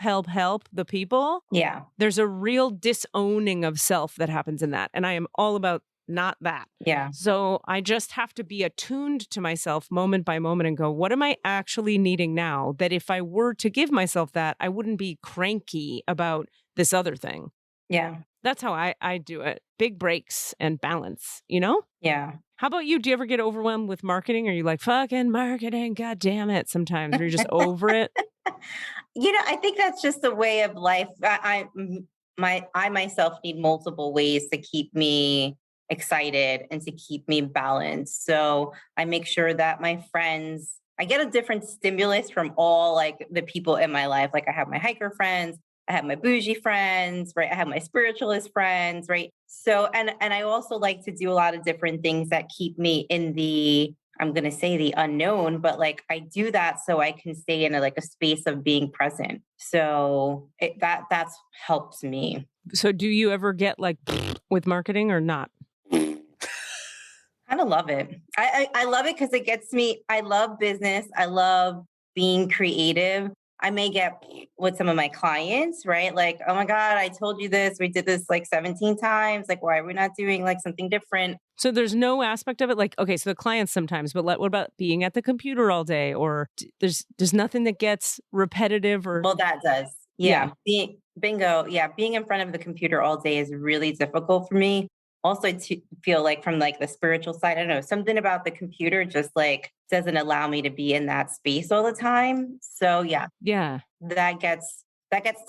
B: the people,
D: yeah,
B: there's a real disowning of self that happens in that. And I am all about not that.
D: Yeah.
B: So I just have to be attuned to myself moment by moment and go, what am I actually needing now? That if I were to give myself that, I wouldn't be cranky about this other thing.
D: Yeah.
B: That's how I do it. Big breaks and balance, you know?
D: Yeah.
B: How about you? Do you ever get overwhelmed with marketing? Are you like, fucking marketing, God damn it, sometimes? Or you're just over it?
D: I think that's just a way of life. I myself need multiple ways to keep me excited and to keep me balanced. So I make sure that my friends, I get a different stimulus from all like the people in my life. Like I have my hiker friends, I have my bougie friends, right? I have my spiritualist friends, right? So, and I also like to do a lot of different things that keep me in the, I'm going to say the unknown, but like I do that so I can stay in a space of being present. So that's helps me.
B: So do you ever get like with marketing or not?
D: I love it. I love it because it gets me, I love business. I love being creative. I may get with some of my clients, right? Like, oh my God, I told you this. We did this like 17 times. Like, why are we not doing like something different?
B: So there's no aspect of it like, okay, so the clients sometimes, but what about being at the computer all day? Or there's nothing that gets repetitive or.
D: Well, that does.
B: Yeah.
D: Yeah. Bingo. Yeah. Being in front of the computer all day is really difficult for me. Also to feel like from like the spiritual side, I don't know, something about the computer just like doesn't allow me to be in that space all the time. So yeah,
B: Yeah.
D: that gets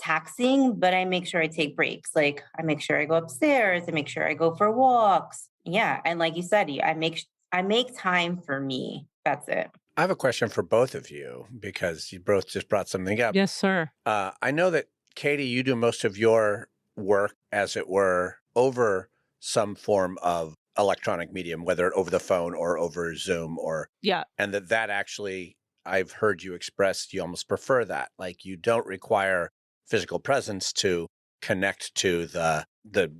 D: taxing, but I make sure I take breaks. Like I make sure I go upstairs, I make sure I go for walks. Yeah. And like you said, I make time for me. That's it.
C: I have a question for both of you because you both just brought something up.
B: Yes, sir.
C: I know that, Katie, you do most of your work, as it were, over some form of electronic medium, whether over the phone or over Zoom and that actually, I've heard you express, you almost prefer that. Like you don't require physical presence to connect to the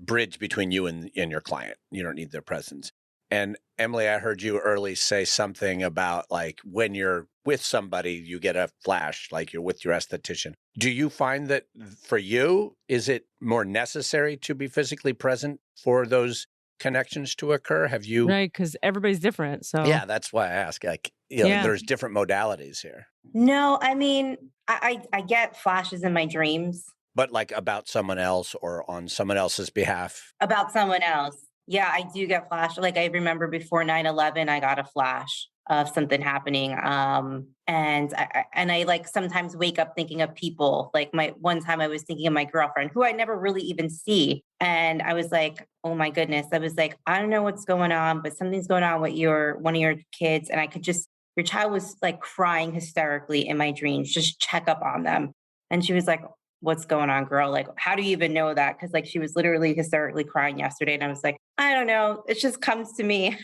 C: bridge between you and your client. You don't need their presence. And Emily, I heard you early say something about like when you're with somebody, you get a flash, like you're with your esthetician. Do you find that for you, is it more necessary to be physically present for those connections to occur? Have you?
B: Right, because everybody's different. So
C: Yeah, that's why I ask. Like, there's different modalities here.
D: No, I mean, I get flashes in my dreams.
C: But like about someone else or on someone else's behalf?
D: About someone else. Yeah, I do get flash. Like I remember before 9/11, I got a flash of something happening. And I like sometimes wake up thinking of people. Like my one time I was thinking of my girlfriend who I never really even see. And I was like, oh my goodness. I was like, I don't know what's going on, but something's going on with one of your kids. And I could just, your child was like crying hysterically in my dreams, just check up on them. And she was like, what's going on, girl? Like, how do you even know that? Because like she was literally hysterically crying yesterday. And I was like, I don't know. It just comes to me.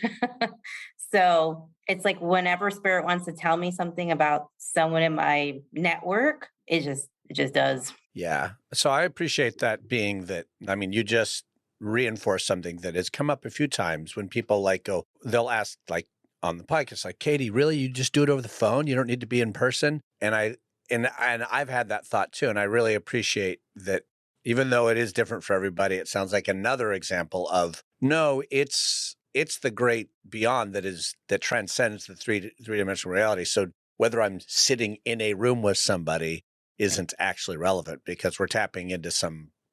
D: So it's like whenever spirit wants to tell me something about someone in my network, it just does.
C: Yeah. So I appreciate that being that, I mean, you just reinforce something that has come up a few times when people like go, they'll ask like on the podcast, like, Katie, really? You just do it over the phone? You don't need to be in person? And I've had that thought too. And I really appreciate that even though it is different for everybody, it sounds like another example of, no, it's the great beyond that transcends the three-dimensional reality. So whether I'm sitting in a room with somebody isn't actually relevant because we're tapping into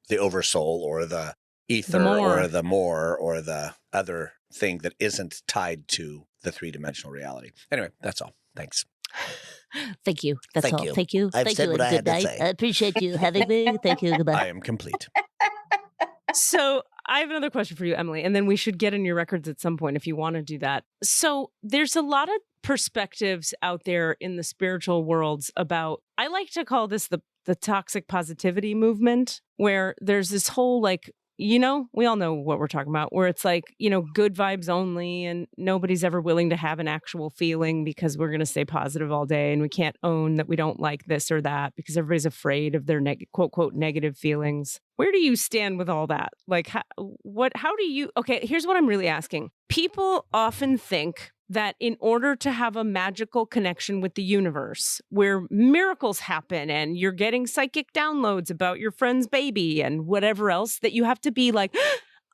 C: the oversoul or the ether or the more or the other thing that isn't tied to the three-dimensional reality. Anyway, that's all. Thanks.
E: Thank you. That's
F: Thank
E: all.
F: you.
E: Thank you.
F: I've
E: Thank
F: said
E: you.
F: what I
E: And good
F: had to
E: night.
F: say.
E: I appreciate you having me. Thank you. Goodbye.
C: I am complete.
B: So I have another question for you, Emily, and then we should get in your records at some point if you want to do that. So there's a lot of perspectives out there in the spiritual worlds about, I like to call this the toxic positivity movement, where there's this whole like, we all know what we're talking about, where it's like, good vibes only and nobody's ever willing to have an actual feeling because we're going to stay positive all day and we can't own that we don't like this or that because everybody's afraid of their quote, quote, negative feelings. Where do you stand with all that? Like, how do you, okay, here's what I'm really asking. People often think that in order to have a magical connection with the universe where miracles happen and you're getting psychic downloads about your friend's baby and whatever else, that you have to be like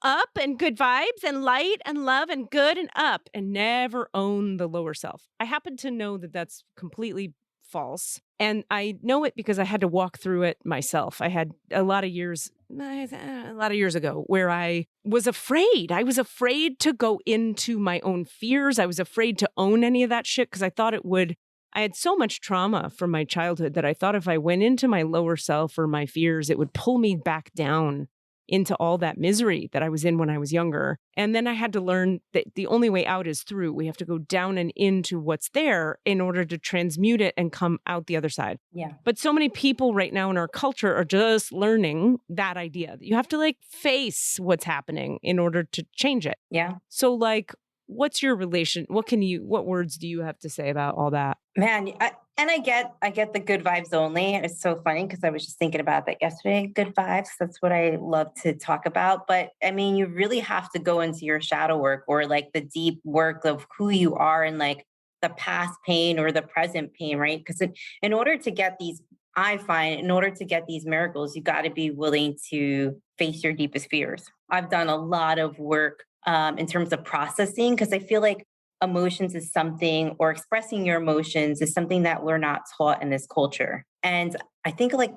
B: up and good vibes and light and love and good and up and never own the lower self. I happen to know that that's completely false. And I know it because I had to walk through it myself. I had a lot of years ago where I was afraid. I was afraid to go into my own fears. I was afraid to own any of that shit because I thought I had so much trauma from my childhood that I thought if I went into my lower self or my fears, it would pull me back down into all that misery that I was in when I was younger. And then I had to learn that the only way out is through. We have to go down and into what's there in order to transmute it and come out the other side.
D: Yeah.
B: But so many people right now in our culture are just learning that idea that you have to like face what's happening in order to change it.
D: Yeah.
B: So like, what's your relation? What words do you have to say about all that?
D: Man, I get the good vibes only. It's so funny because I was just thinking about that yesterday. Good vibes. That's what I love to talk about. But I mean, you really have to go into your shadow work or like the deep work of who you are and like the past pain or the present pain, right? Because in order to get these I find in order to get these miracles, you got to be willing to face your deepest fears. I've done a lot of work in terms of processing because I feel like emotions is something, or expressing your emotions is something that we're not taught in this culture. And I think like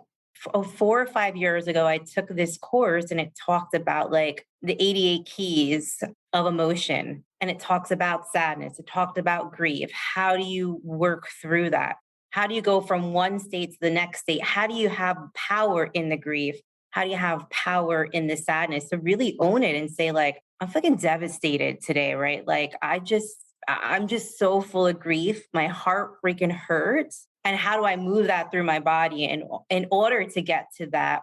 D: 4 or 5 years ago, I took this course and it talked about like the 88 keys of emotion. And it talks about sadness. It talked about grief. How do you work through that? How do you go from one state to the next state? How do you have power in the grief? How do you have power in the sadness to really own it and say, like, I'm fucking devastated today, right? Like, I'm just so full of grief. My heart freaking hurts. And how do I move that through my body in order to get to that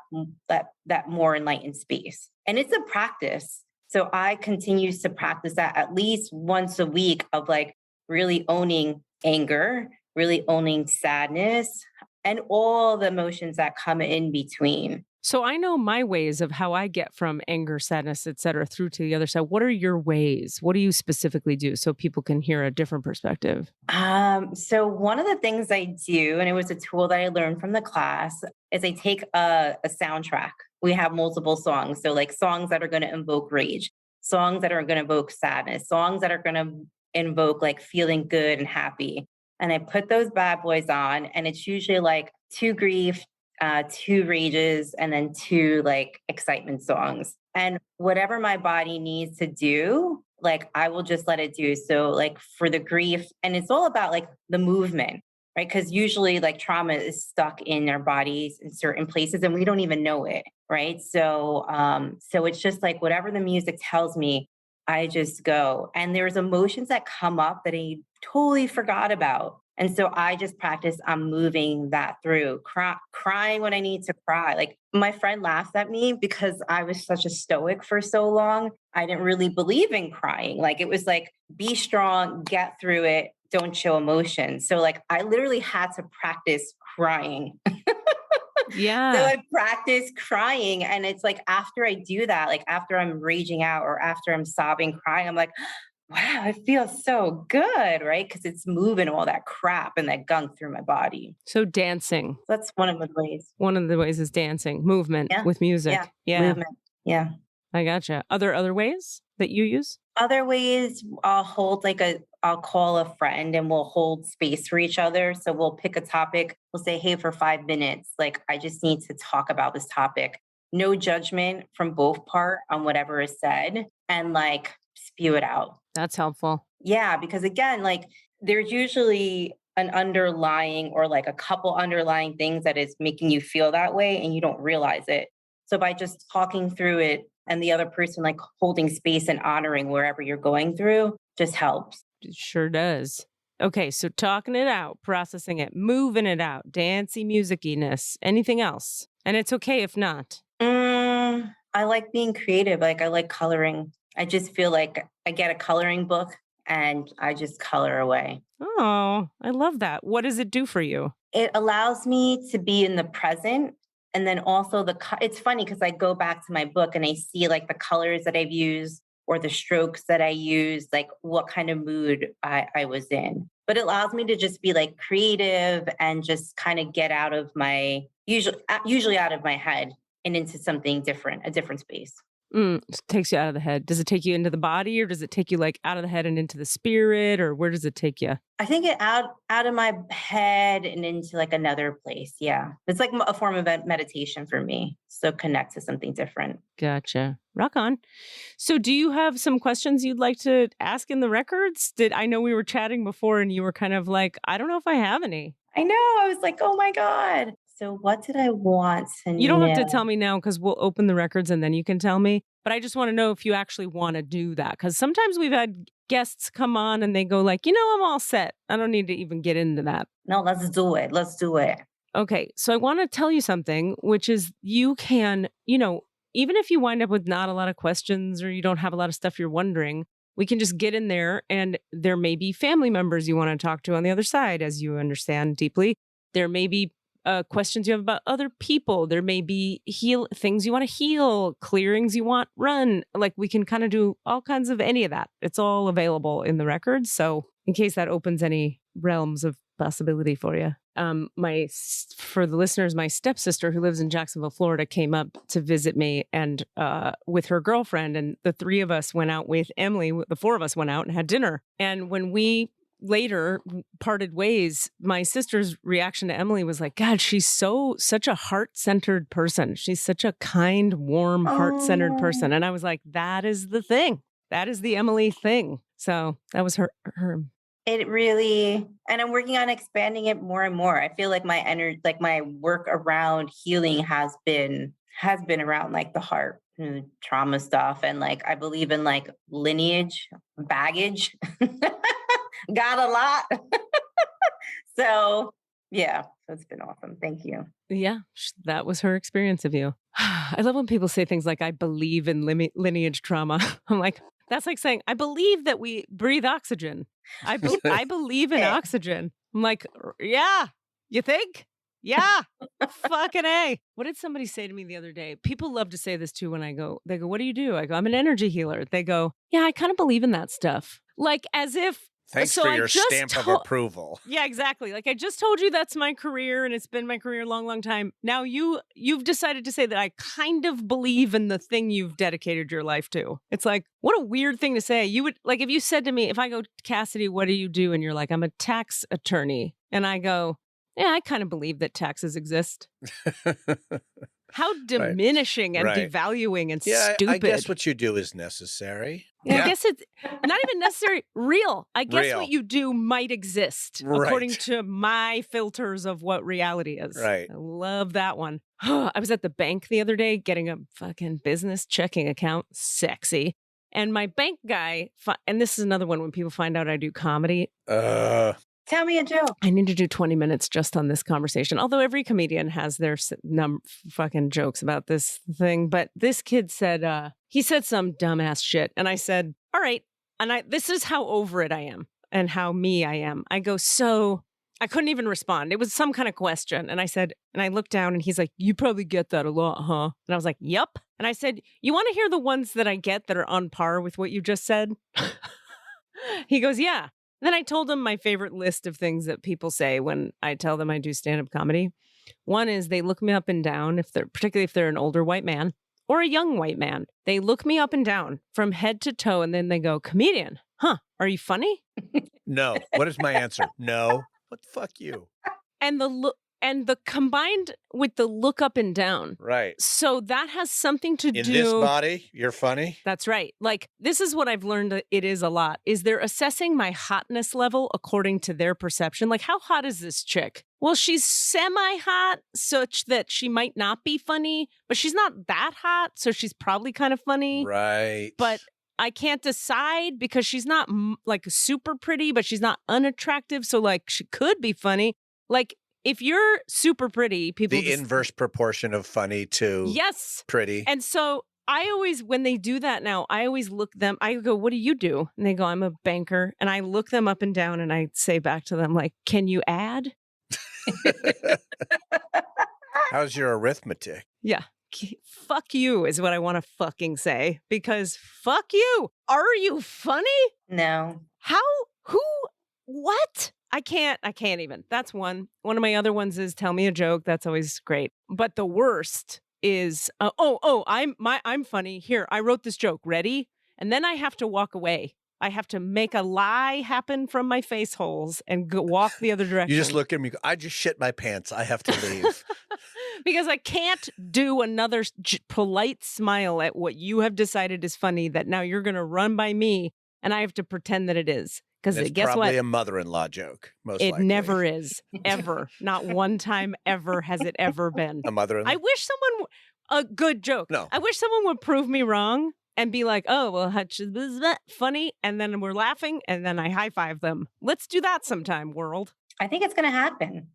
D: more enlightened space? And it's a practice. So I continue to practice that at least once a week of like really owning anger, really owning sadness, and all the emotions that come in between.
B: So I know my ways of how I get from anger, sadness, et cetera, through to the other side. What are your ways? What do you specifically do so people can hear a different perspective?
D: So one of the things I do, and it was a tool that I learned from the class, is I take a soundtrack. We have multiple songs. So like songs that are going to invoke rage, songs that are going to evoke sadness, songs that are going to invoke like feeling good and happy. And I put those bad boys on, and it's usually like 2 grief, 2 rages, and then 2 like excitement songs. And whatever my body needs to do, like I will just let it do. So like for the grief, and it's all about like the movement, right? Because usually like trauma is stuck in our bodies in certain places and we don't even know it, right? So it's just like whatever the music tells me, I just go. And there's emotions that come up that I totally forgot about. And so I just practice I'm moving that through, crying when I need to cry. Like my friend laughed at me because I was such a stoic for so long. I didn't really believe in crying. Like it was like, be strong, get through it, don't show emotion. So like I literally had to practice crying.
B: Yeah.
D: So I practice crying. And it's like after I do that, like after I'm raging out or after I'm sobbing, crying, I'm like, wow, it feels so good, right? Because it's moving all that crap and that gunk through my body.
B: So dancing.
D: That's one of the ways.
B: One of the ways is dancing, movement
D: Yeah.
B: with music. Yeah.
D: Movement. Yeah.
B: I gotcha. Other ways that you use?
D: Other ways, I'll call a friend and we'll hold space for each other. So we'll pick a topic. We'll say, hey, for 5 minutes, like I just need to talk about this topic. No judgment from both part on whatever is said, and like spew it out.
B: That's helpful.
D: Yeah, because again, like there's usually an underlying or like a couple underlying things that is making you feel that way and you don't realize it. So by just talking through it and the other person like holding space and honoring wherever you're going through just helps.
B: It sure does. Okay, so talking it out, processing it, moving it out, dancey musiciness, anything else? And it's okay if not.
D: I like being creative. Like I like coloring. I just feel like I get a coloring book and I just color away.
B: Oh, I love that. What does it do for you?
D: It allows me to be in the present. And then also it's funny because I go back to my book and I see like the colors that I've used or the strokes that I used, like what kind of mood I was in. But it allows me to just be like creative and just kind of get out of usually out of my head and into something different, a different space.
B: It takes you out of the head. Does it take you into the body, or does it take you like out of the head and into the spirit, or where does it take you?
D: I think it out of my head and into like another place. Yeah. It's like a form of meditation for me. So connect to something different.
B: Gotcha. Rock on. So do you have some questions you'd like to ask in the records? I know we were chatting before and you were kind of like, I don't know if I have any.
D: I know. I was like, oh my God. So what did I want to know?
B: You don't have to tell me now because we'll open the records and then you can tell me. But I just want to know if you actually want to do that. Because sometimes we've had guests come on and they go like, I'm all set. I don't need to even get into that.
D: No, let's do it. Let's do it.
B: Okay. So I want to tell you something, which is you can, even if you wind up with not a lot of questions or you don't have a lot of stuff you're wondering, we can just get in there and there may be family members you want to talk to on the other side, as you understand deeply. There may be questions you have about other people. There may be things you want to heal, clearings you want run. Like we can kind of do all kinds of any of that. It's all available in the records. So in case that opens any realms of possibility for you. For the listeners, my stepsister who lives in Jacksonville, Florida, came up to visit me and with her girlfriend, and the three of us went out with Emily. The four of us went out and had dinner. And when we later parted ways, my sister's reaction to Emily was like, God, she's such a heart-centered person. She's such a kind, warm, heart-centered person. And I was like, that is the thing. That is the Emily thing. So that was her.
D: It really, and I'm working on expanding it more and more. I feel like my energy, like my work around healing has been around like the heart and trauma stuff. And like, I believe in like lineage, baggage, got a lot. So yeah, it's been awesome. Thank you.
B: Yeah, that was her experience of you. I love when people say things like, I believe in lineage trauma. I'm like, that's like saying, I believe that we breathe oxygen. I believe in oxygen. I'm like, yeah, you think? Yeah, fucking A. What did somebody say to me the other day? People love to say this too when they go, what do you do? I go, I'm an energy healer. They go, yeah, I kind of believe in that stuff. Like as if.
C: Thanks for your stamp of approval.
B: Yeah, exactly. Like I just told you that's my career and it's been my career a long, long time. Now you've decided to say that I kind of believe in the thing you've dedicated your life to. It's like, what a weird thing to say. You would like if you said to me, if I go, Cassidy, what do you do? And you're like, I'm a tax attorney. And I go, yeah, I kind of believe that taxes exist. How diminishing and devaluing and stupid.
C: I guess what you do is necessary.
B: Yeah. I guess it's not even necessary. Real. I guess what you do might exist according to my filters of what reality is.
C: Right.
B: I love that one. I was at the bank the other day getting a fucking business checking account. Sexy. And my bank guy, and this is another one when people find out I do comedy.
D: Tell me a joke.
B: I need to do 20 minutes just on this conversation. Although every comedian has their fucking jokes about this thing. But this kid said, he said some dumbass shit. And I said, all right. And this is how over it I am and how me I am. I go, so I couldn't even respond. It was some kind of question. And I said, and I looked down and he's like, you probably get that a lot, huh? And I was like, yep. And I said, you want to hear the ones that I get that are on par with what you just said? He goes, yeah. Then I told him my favorite list of things that people say when I tell them I do stand-up comedy. One is they look me up and down, particularly if they're an older white man or a young white man. They look me up and down from head to toe, and then they go, comedian, huh? Are you funny?
C: No. What is my answer? No. What the fuck you?
B: And the combined with the look up and down.
C: Right.
B: So that has something to do.
C: In this body, you're funny.
B: That's right. Like, this is what I've learned it is a lot, is they're assessing my hotness level according to their perception. Like, how hot is this chick? Well, she's semi-hot such that she might not be funny, but she's not that hot, so she's probably kind of funny.
C: Right.
B: But I can't decide because she's not like super pretty, but she's not unattractive, so like she could be funny. Like, if you're super pretty, people
C: the inverse proportion of funny to pretty.
B: And so I always, when they do that now, I always look them, I go, what do you do? And they go, I'm a banker. And I look them up and down and I say back to them, like, can you add?
C: How's your arithmetic?
B: Yeah. Fuck you is what I want to fucking say, because fuck you. Are you funny?
D: No.
B: How? Who? What? I can't even. That's one. One of my other ones is tell me a joke. That's always great. But the worst is, I'm funny. Here, I wrote this joke. Ready? And then I have to walk away. I have to make a lie happen from my face holes and walk the other direction.
C: You just look at me. I just shit my pants. I have to leave.
B: Because I can't do another polite smile at what you have decided is funny that now you're going to run by me and I have to pretend that it is. Because guess
C: probably
B: what?
C: A mother-in-law joke. Most likely.
B: It never is. Ever. Not one time ever has it ever been.
C: A mother-in-law?
B: I wish someone, a good joke.
C: No.
B: I wish someone would prove me wrong and be like, oh, well, that funny. And then we're laughing and then I high five them. Let's do that sometime, world.
D: I think it's going to happen.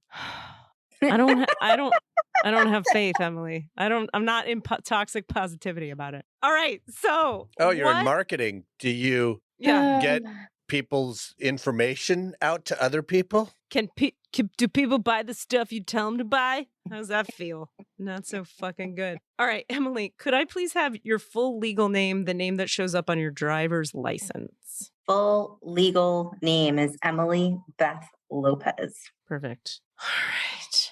B: I don't have faith, Emily. I'm not in toxic positivity about it. All right. So.
C: Oh, you're in marketing. Do you get people's information out to other people?
B: Do people buy the stuff you tell them to buy? How's that feel? Not so fucking good. All right, Emily, could I please have your full legal name, the name that shows up on your driver's license?
D: Full legal name is Emily Beth Lopez.
B: Perfect. All right.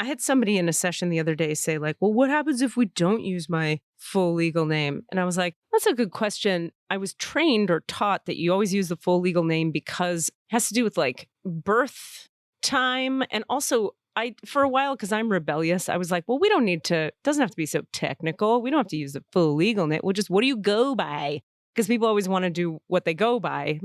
B: I had somebody in a session the other day say like, well, what happens if we don't use my full legal name? And I was like, that's a good question. I was trained or taught that you always use the full legal name because it has to do with like birth time. And also for a while, because I'm rebellious, I was like, well, we don't need to, it doesn't have to be so technical. We don't have to use the full legal name. We'll just, what do you go by? Because people always want to do what they go by.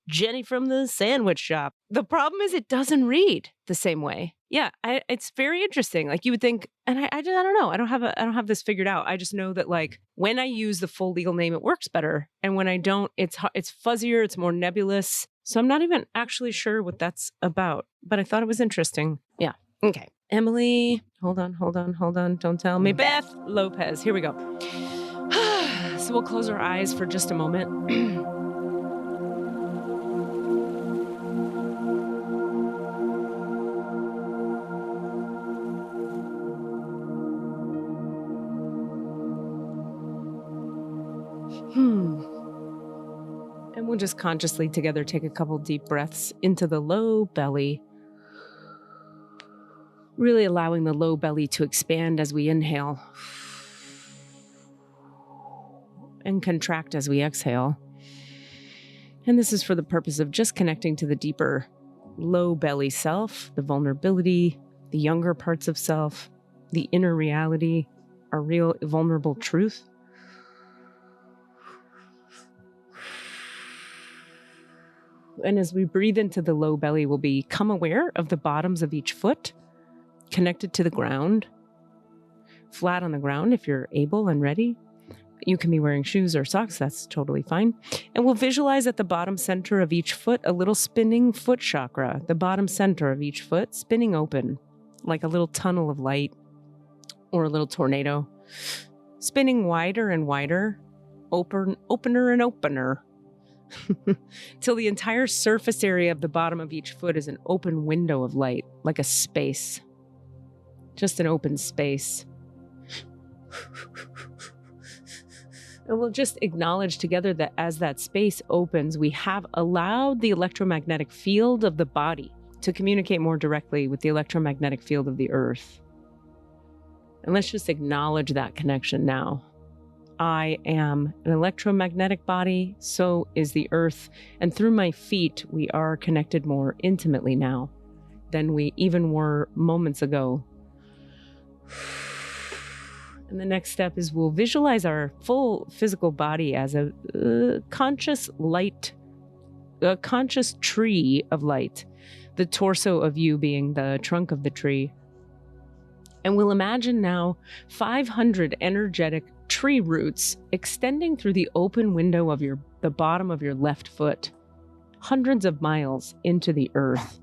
B: Jenny from the sandwich shop. The problem is it doesn't read the same way. Yeah, it's very interesting. Like you would think, and I don't know. I don't have this figured out. I just know that like when I use the full legal name, it works better, and when I don't, it's fuzzier. It's more nebulous. So I'm not even actually sure what that's about. But I thought it was interesting. Yeah. Okay. Emily, hold on. Don't tell me. Beth Lopez. Here we go. So we'll close our eyes for just a moment. And we'll just consciously together take a couple deep breaths into the low belly. Really allowing the low belly to expand as we inhale. And contract as we exhale. And this is for the purpose of just connecting to the deeper low belly self, the vulnerability, the younger parts of self, the inner reality, our real vulnerable truth. And as we breathe into the low belly, we'll become aware of the bottoms of each foot, connected to the ground, flat on the ground if you're able and ready. You can be wearing shoes or socks, that's totally fine. And we'll visualize at the bottom center of each foot a little spinning foot chakra, the bottom center of each foot spinning open, like a little tunnel of light or a little tornado, spinning wider and wider, opener and opener, till the entire surface area of the bottom of each foot is an open window of light, like a space, just an open space. And we'll just acknowledge together that as that space opens, we have allowed the electromagnetic field of the body to communicate more directly with the electromagnetic field of the earth. And let's just acknowledge that connection now. I am an electromagnetic body, so is the earth. And through my feet, we are connected more intimately now than we even were moments ago. And the next step is we'll visualize our full physical body as a conscious light, a conscious tree of light, the torso of you being the trunk of the tree. And we'll imagine now 500 energetic tree roots extending through the open window of the bottom of your left foot, hundreds of miles into the earth.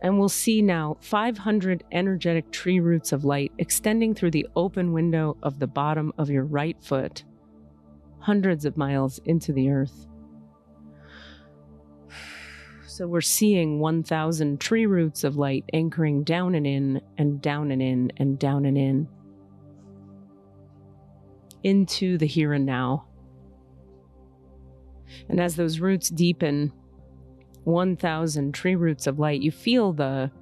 B: And we'll see now 500 energetic tree roots of light extending through the open window of the bottom of your right foot, hundreds of miles into the earth. So we're seeing 1,000 tree roots of light anchoring down and in, and down and in, and down and in, into the here and now. And as those roots deepen, 1,000 tree roots of light, you feel the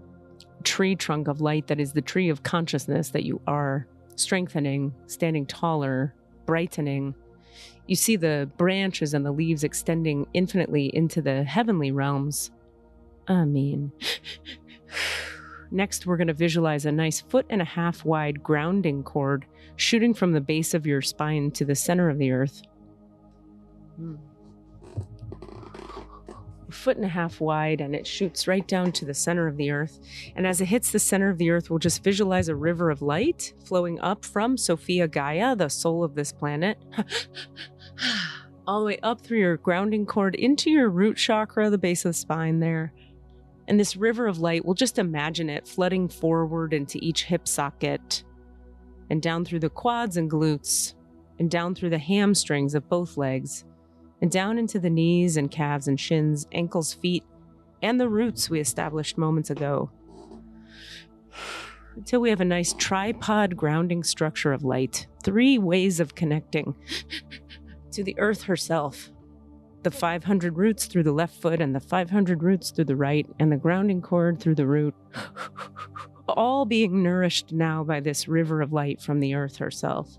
B: tree trunk of light that is the tree of consciousness that you are, strengthening, standing taller, brightening. You see the branches and the leaves extending infinitely into the heavenly realms. Amen. Next, we're going to visualize a nice 1.5 foot wide grounding cord shooting from the base of your spine to the center of the earth. 1.5 foot wide, and it shoots right down to the center of the earth. And as it hits the center of the earth, we'll just visualize a river of light flowing up from Sophia Gaia, the soul of this planet, all the way up through your grounding cord into your root chakra, the base of the spine there. And this river of light, we'll just imagine it flooding forward into each hip socket, and down through the quads and glutes, and down through the hamstrings of both legs, and down into the knees and calves and shins, ankles, feet, and the roots we established moments ago. Until we have a nice tripod grounding structure of light. 3 ways of connecting to the earth herself. the 500 roots through the left foot and the 500 roots through the right and the grounding cord through the root, all being nourished now by this river of light from the earth herself.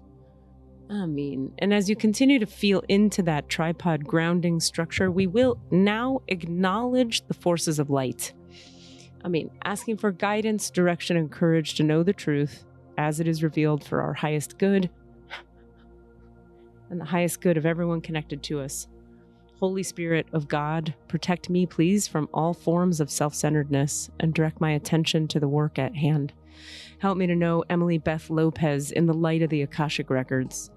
B: Amen. And as you continue to feel into that tripod grounding structure, we will now acknowledge the forces of light. Asking for guidance, direction, and courage to know the truth as it is revealed for our highest good and the highest good of everyone connected to us. Holy Spirit of God, protect me, please, from all forms of self-centeredness and direct my attention to the work at hand. Help me to know Emily Beth Lopez in the light of the Akashic Records.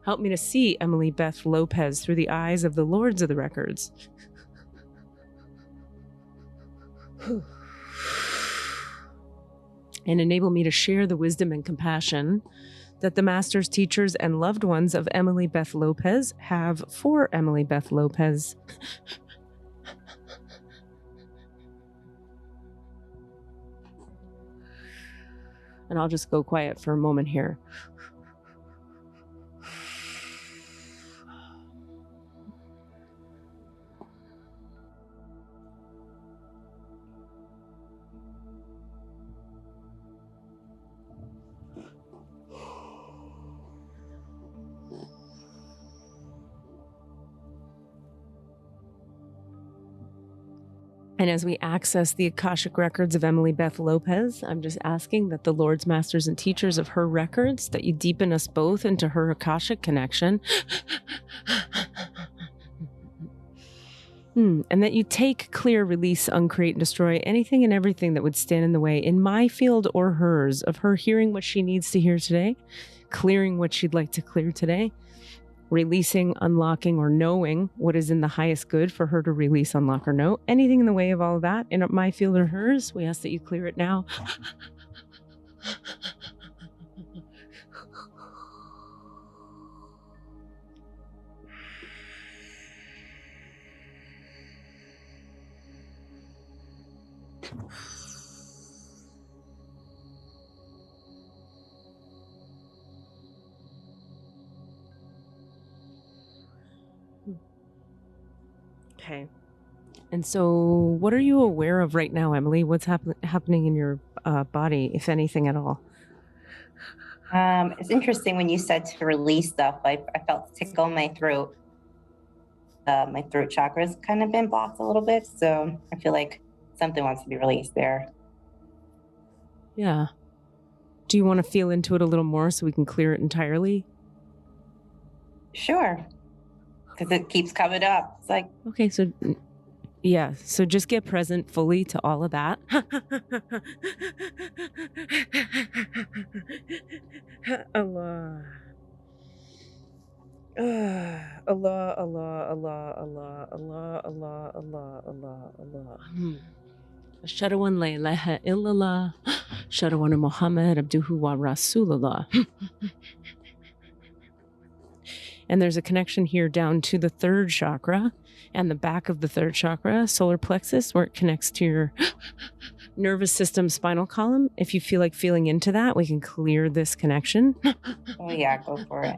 B: Help me to see Emily Beth Lopez through the eyes of the Lords of the Records. And enable me to share the wisdom and compassion that the masters, teachers, and loved ones of Emily Beth Lopez have for Emily Beth Lopez. And I'll just go quiet for a moment here. And as we access the Akashic Records of Emily Beth Lopez, I'm just asking that the Lords, Masters, and Teachers of her records, that you deepen us both into her Akashic connection. And that you take, clear, release, uncreate, and destroy anything and everything that would stand in the way in my field or hers of her hearing what she needs to hear today, clearing what she'd like to clear today, releasing, unlocking, or knowing what is in the highest good for her to release, unlock, or know. Anything in the way of all of that in my field or hers, we ask that you clear it now. Okay. And so what are you aware of right now, Emily? What's happening in your body, if anything at all?
D: It's interesting when you said to release stuff. I felt tickle in my throat. My throat chakra's kind of been blocked a little bit, so I feel like something wants to be released there.
B: Yeah. Do you want to feel into it a little more so we can clear it entirely?
D: Sure. Because it keeps coming up. It's like...
B: Okay, so... Yeah, so just get present fully to all of that. Allah. Allah, Allah, Allah, Allah, Allah, Allah, Allah, Allah, Allah. Ashhadu an la ilaha illallah. Ashhadu anna Muhammad abduhu wa rasulullah. And there's a connection here down to the third chakra and the back of the third chakra, solar plexus, where it connects to your nervous system, spinal column. If you feel like feeling into that, we can clear this connection.
D: Oh yeah, go for it.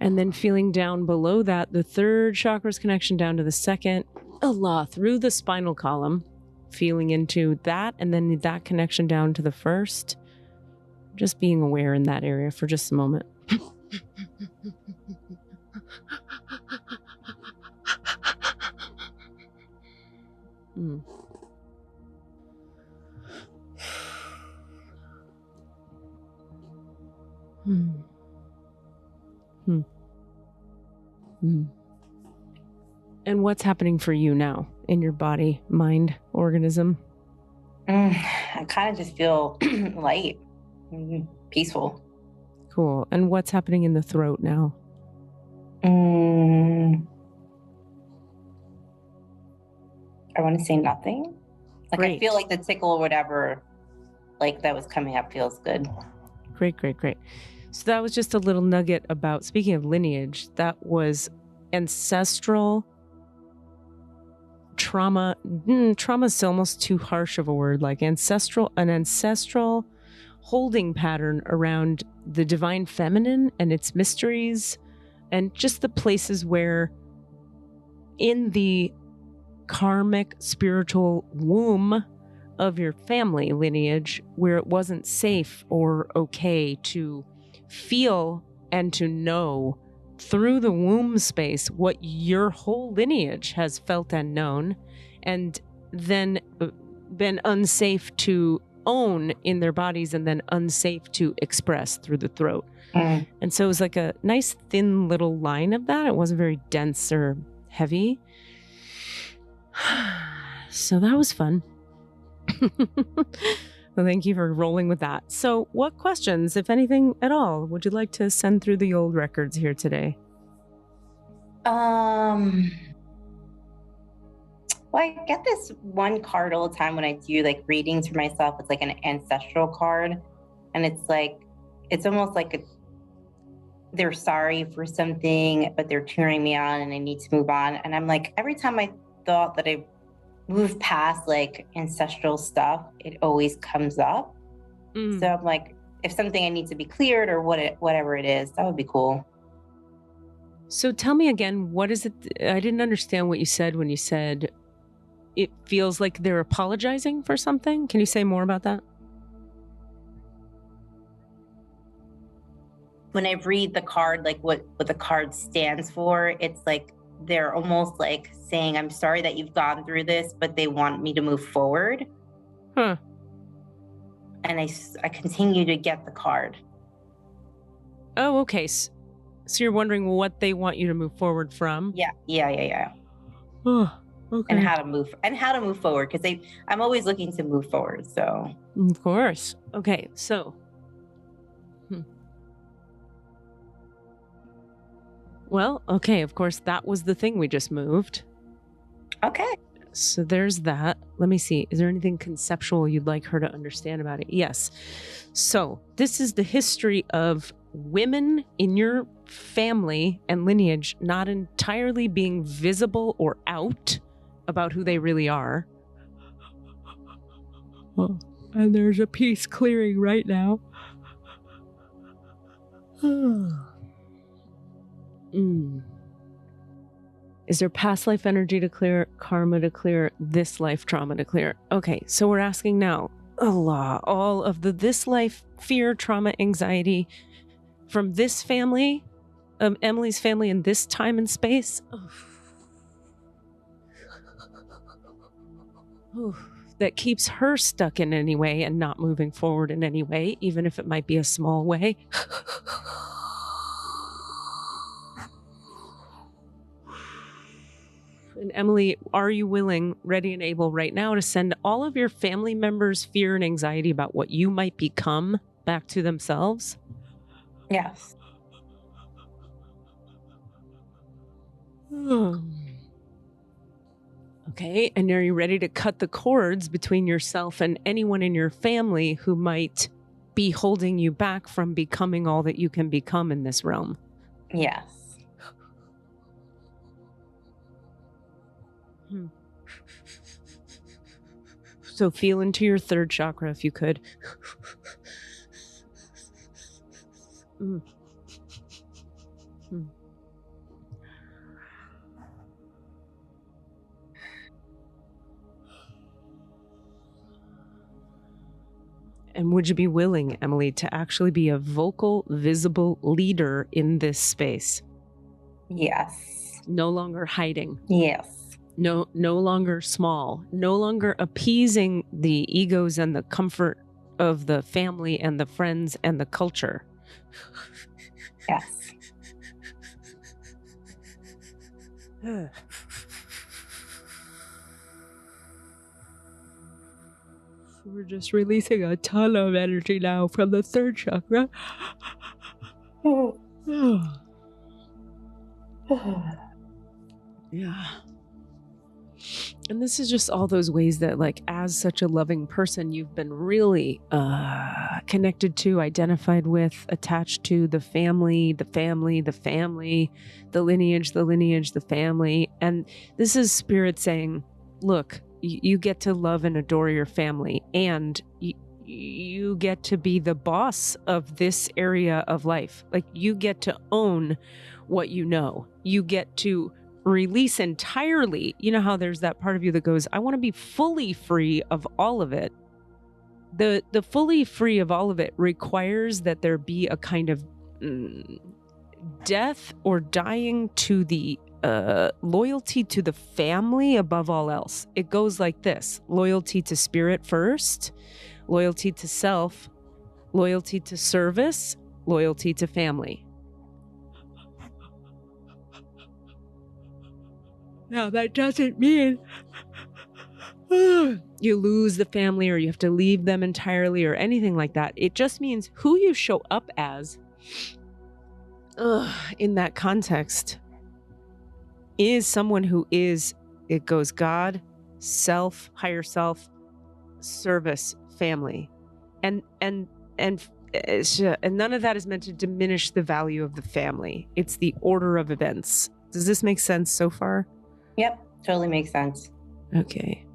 B: And then feeling down below that, the third chakra's connection down to the second, Allah, through the spinal column, feeling into that, and then that connection down to the first. Just being aware in that area for just a moment. And what's happening for you now in your body, mind, organism?
D: I kind of just feel light, peaceful.
B: Cool. And what's happening in the throat now?
D: I want to say nothing. Like
B: Great.
D: I feel like the tickle or whatever, like that was coming up feels good.
B: Great, great, great. So that was just a little nugget about, speaking of lineage, that was ancestral trauma. Trauma is almost too harsh of a word, like an ancestral holding pattern around the divine feminine and its mysteries, and just the places where in the karmic spiritual womb of your family lineage where it wasn't safe or okay to feel and to know through the womb space what your whole lineage has felt and known, and then been unsafe to own in their bodies and then unsafe to express through the throat. And so it was like a nice thin little line of that. It wasn't very dense or heavy. So that was fun. Well, thank you for rolling with that. So what questions, if anything at all, would you like to send through the old records here today?
D: Well, I get this one card all the time when I do like readings for myself. It's like an ancestral card. And it's like, it's almost like they're sorry for something, but they're cheering me on and I need to move on. And I'm like, every time I thought that I moved past like ancestral stuff, it always comes up. So I'm like, if something I need to be cleared or whatever it is, that would be cool.
B: So tell me again, what is it? I didn't understand what you said when you said it feels like they're apologizing for something. Can you say more about that?
D: When I read the card, like what the card stands for, it's like they're almost like saying, I'm sorry that you've gone through this, but they want me to move forward.
B: Huh.
D: And I continue to get the card.
B: Oh, okay. So you're wondering what they want you to move forward from?
D: Yeah.
B: Oh, okay.
D: And how to move forward, because I'm always looking to move forward. So
B: of course. Okay, so well, okay, of course that was the thing we just moved.
D: Okay.
B: So there's that. Let me see. Is there anything conceptual you'd like her to understand about it? Yes. So this is the history of women in your family and lineage not entirely being visible or out about who they really are. Oh, and there's a piece clearing right now. Is there past life energy to clear, karma to clear, this life trauma to clear? Okay, so we're asking now, Allah, all of the this life fear, trauma, anxiety from this family, Emily's family in this time and space. That keeps her stuck in any way and not moving forward in any way, even if it might be a small way. And Emily, are you willing, ready and able right now to send all of your family members' fear and anxiety about what you might become back to themselves?
D: Yes.
B: Okay, and are you ready to cut the cords between yourself and anyone in your family who might be holding you back from becoming all that you can become in this realm?
D: Yes.
B: So feel into your third chakra if you could. And would you be willing, Emily, to actually be a vocal, visible leader in this space?
D: Yes.
B: No longer hiding.
D: Yes.
B: No longer small. No longer appeasing the egos and the comfort of the family and the friends and the culture.
D: Yes.
B: We're just releasing a ton of energy now from the third chakra. Yeah. And this is just all those ways that, like, as such a loving person, you've been really connected to, identified with, attached to the family, the lineage, the family. And this is Spirit saying, look, you get to love and adore your family, and you get to be the boss of this area of life. Like, you get to own what you know. You get to release entirely. You know how there's that part of you that goes, I want to be fully free of all of it. The fully free of all of it requires that there be a kind of death or dying to the loyalty to the family above all else. It goes like this: loyalty to spirit first, loyalty to self, loyalty to service, loyalty to family. Now, that doesn't mean you lose the family or you have to leave them entirely or anything like that. It just means who you show up as in that context is someone who is, it goes God, self, higher self, service, family. And none of that is meant to diminish the value of the family. It's the order of events. Does this make sense so far?
D: Yep, totally makes sense.
B: Okay.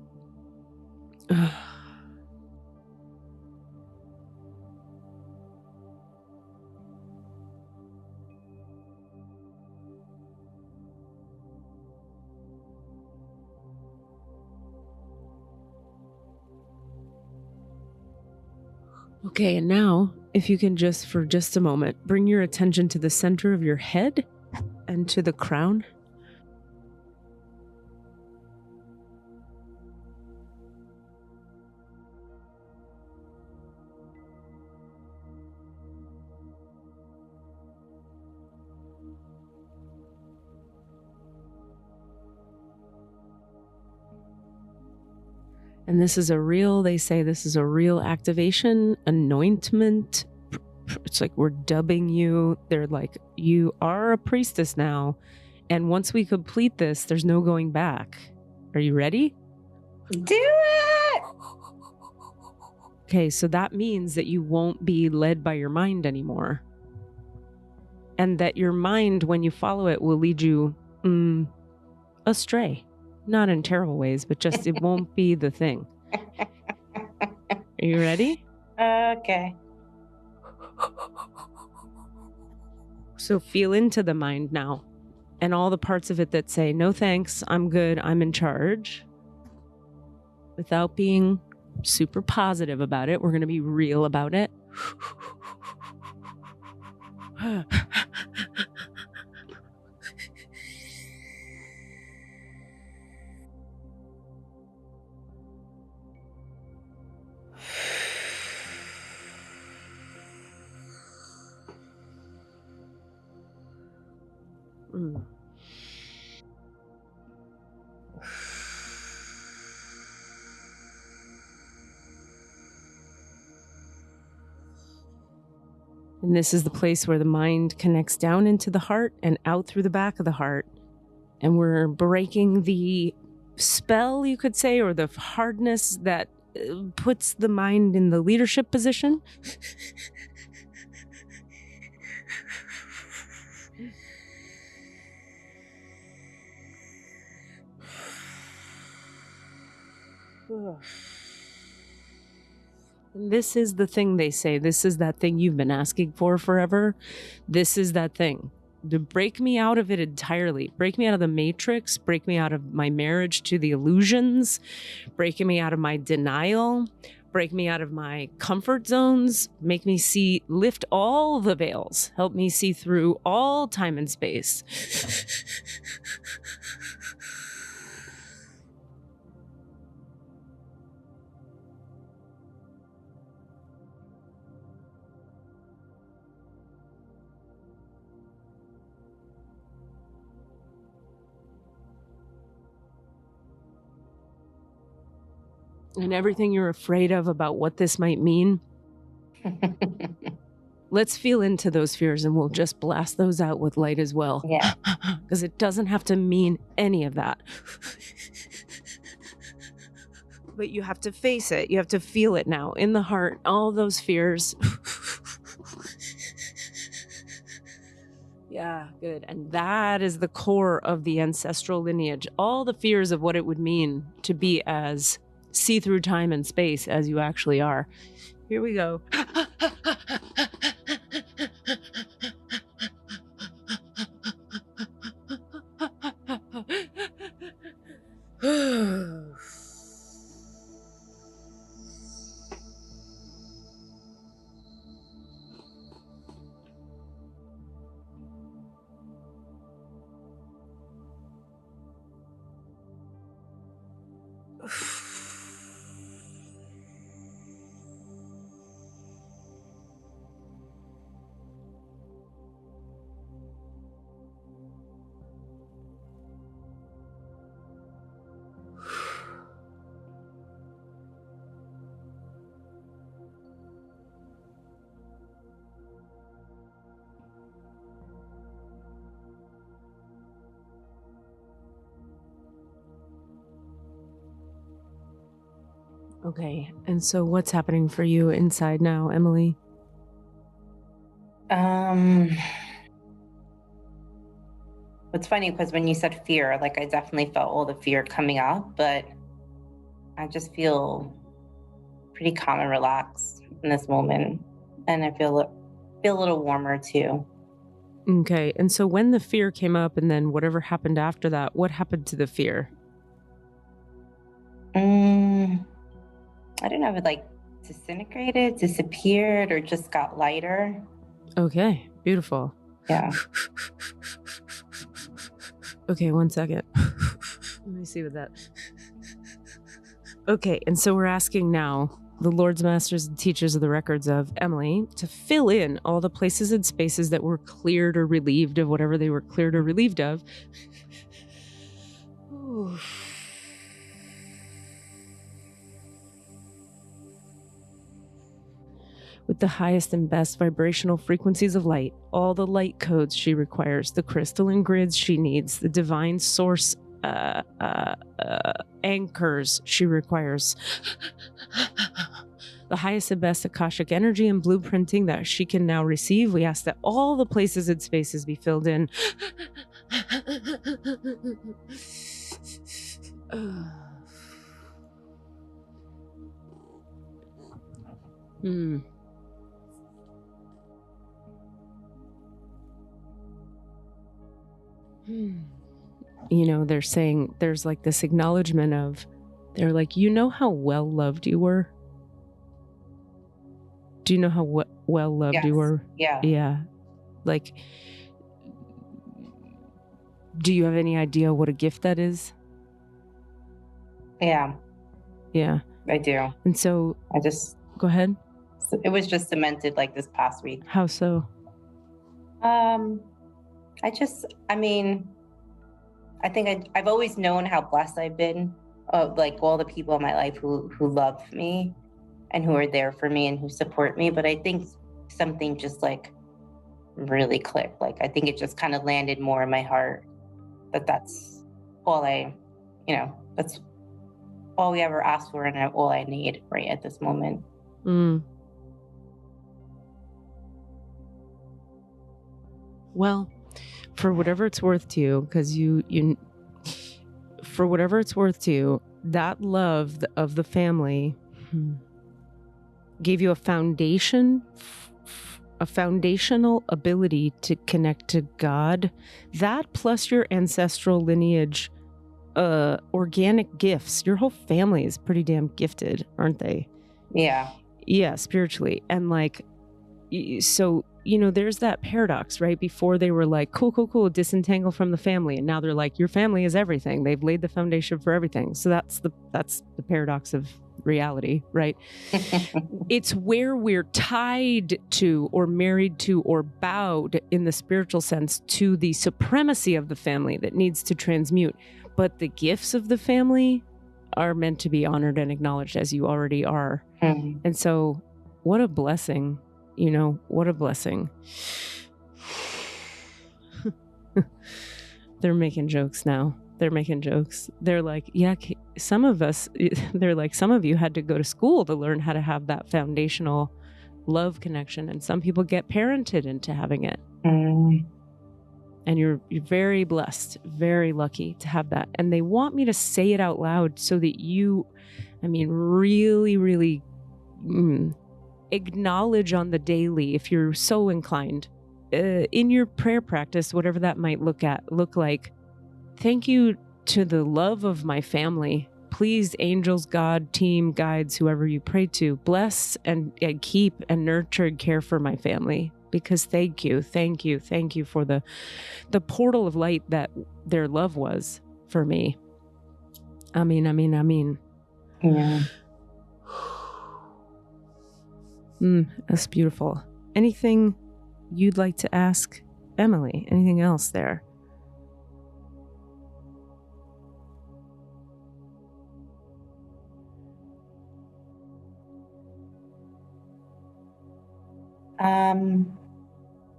B: Okay, and now, if you can just, for just a moment, bring your attention to the center of your head and to the crown. And this is they say this is a real activation, anointment. It's like we're dubbing you. They're like, you are a priestess now. And once we complete this, there's no going back. Are you ready?
D: Do it!
B: Okay, so that means that you won't be led by your mind anymore. And that your mind, when you follow it, will lead you astray. Not in terrible ways, but just it won't be the thing. Are you ready?
D: Okay.
B: So feel into the mind now and all the parts of it that say, no thanks, I'm good, I'm in charge. Without being super positive about it, we're going to be real about it. And this is the place where the mind connects down into the heart and out through the back of the heart. And we're breaking the spell, you could say, or the hardness that puts the mind in the leadership position. And this is the thing they say. This is that thing you've been asking for forever. This is that thing. To break me out of it entirely. Break me out of the matrix. Break me out of my marriage to the illusions. Breaking me out of my denial. Break me out of my comfort zones. Make me see, lift all the veils. Help me see through all time and space. And everything you're afraid of about what this might mean. Let's feel into those fears and we'll just blast those out with light as well.
D: Yeah.
B: Because it doesn't have to mean any of that. But you have to face it. You have to feel it now in the heart, all those fears. Yeah, good. And that is the core of the ancestral lineage. All the fears of what it would mean to be as see through time and space as you actually are. Here we go. Okay, and so what's happening for you inside now, Emily?
D: It's funny because when you said fear, like I definitely felt all the fear coming up, but I just feel pretty calm and relaxed in this moment. And I feel a little warmer too.
B: Okay, and so when the fear came up and then whatever happened after that, what happened to the fear?
D: I don't know if it like disintegrated, disappeared, or just got lighter.
B: Okay, beautiful.
D: Yeah.
B: Okay, 1 second. Let me see what that... Okay, and so we're asking now the Lords, Masters, and Teachers of the Records of Emily to fill in all the places and spaces that were cleared or relieved of whatever they were cleared or relieved of. With the highest and best vibrational frequencies of light, all the light codes she requires, the crystalline grids she needs, the divine source anchors she requires, the highest and best Akashic energy and blueprinting that she can now receive. We ask that all the places and spaces be filled in. You know, they're saying there's like this acknowledgement of, they're like, you know how well loved you were? Do you know how well loved you were?
D: Yeah.
B: Yeah. Like, do you have any idea what a gift that is?
D: Yeah.
B: Yeah.
D: I do.
B: And so go ahead.
D: It was just cemented like this past week.
B: How so?
D: I think I've always known how blessed I've been, like all the people in my life who love me and who are there for me and who support me. But I think something just like really clicked. Like, I think it just kind of landed more in my heart that's all that's all we ever asked for and all I need right at this moment.
B: Well, for whatever it's worth to you, because for whatever it's worth to you, that love of the family gave you a foundation, a foundational ability to connect to God. That plus your ancestral lineage, organic gifts. Your whole family is pretty damn gifted, aren't they?
D: Yeah.
B: Yeah, spiritually. And like, so, you know, there's that paradox, right? Before they were like, cool, disentangle from the family. And now they're like, your family is everything. They've laid the foundation for everything. So that's the paradox of reality, right? It's where we're tied to or married to or bowed in the spiritual sense to the supremacy of the family that needs to transmute. But the gifts of the family are meant to be honored and acknowledged as you already are. And so what a blessing. You know, what a blessing. They're making jokes now. They're making jokes. They're like, yeah, some of you had to go to school to learn how to have that foundational love connection. And some people get parented into having it. And you're very blessed, very lucky to have that. And they want me to say it out loud so that you, really, really acknowledge on the daily, if you're so inclined, in your prayer practice, whatever that might look like. Thank you to the love of my family. Please, angels, God, team, guides, whoever you pray to, bless and keep and nurture and care for my family. Because thank you for the portal of light that their love was for me. Amen.
D: Yeah.
B: That's beautiful. Anything you'd like to ask Emily? Anything else there?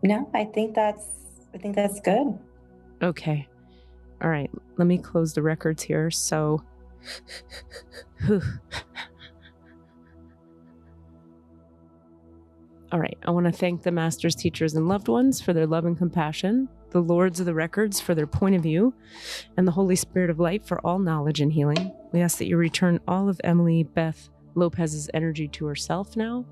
D: No, I think that's good.
B: Okay. All right. Let me close the records here. So, all right. I want to thank the masters, teachers, and loved ones for their love and compassion, the lords of the records for their point of view, and the Holy Spirit of light for all knowledge and healing. We ask that you return all of Emily Beth Lopez's energy to herself now.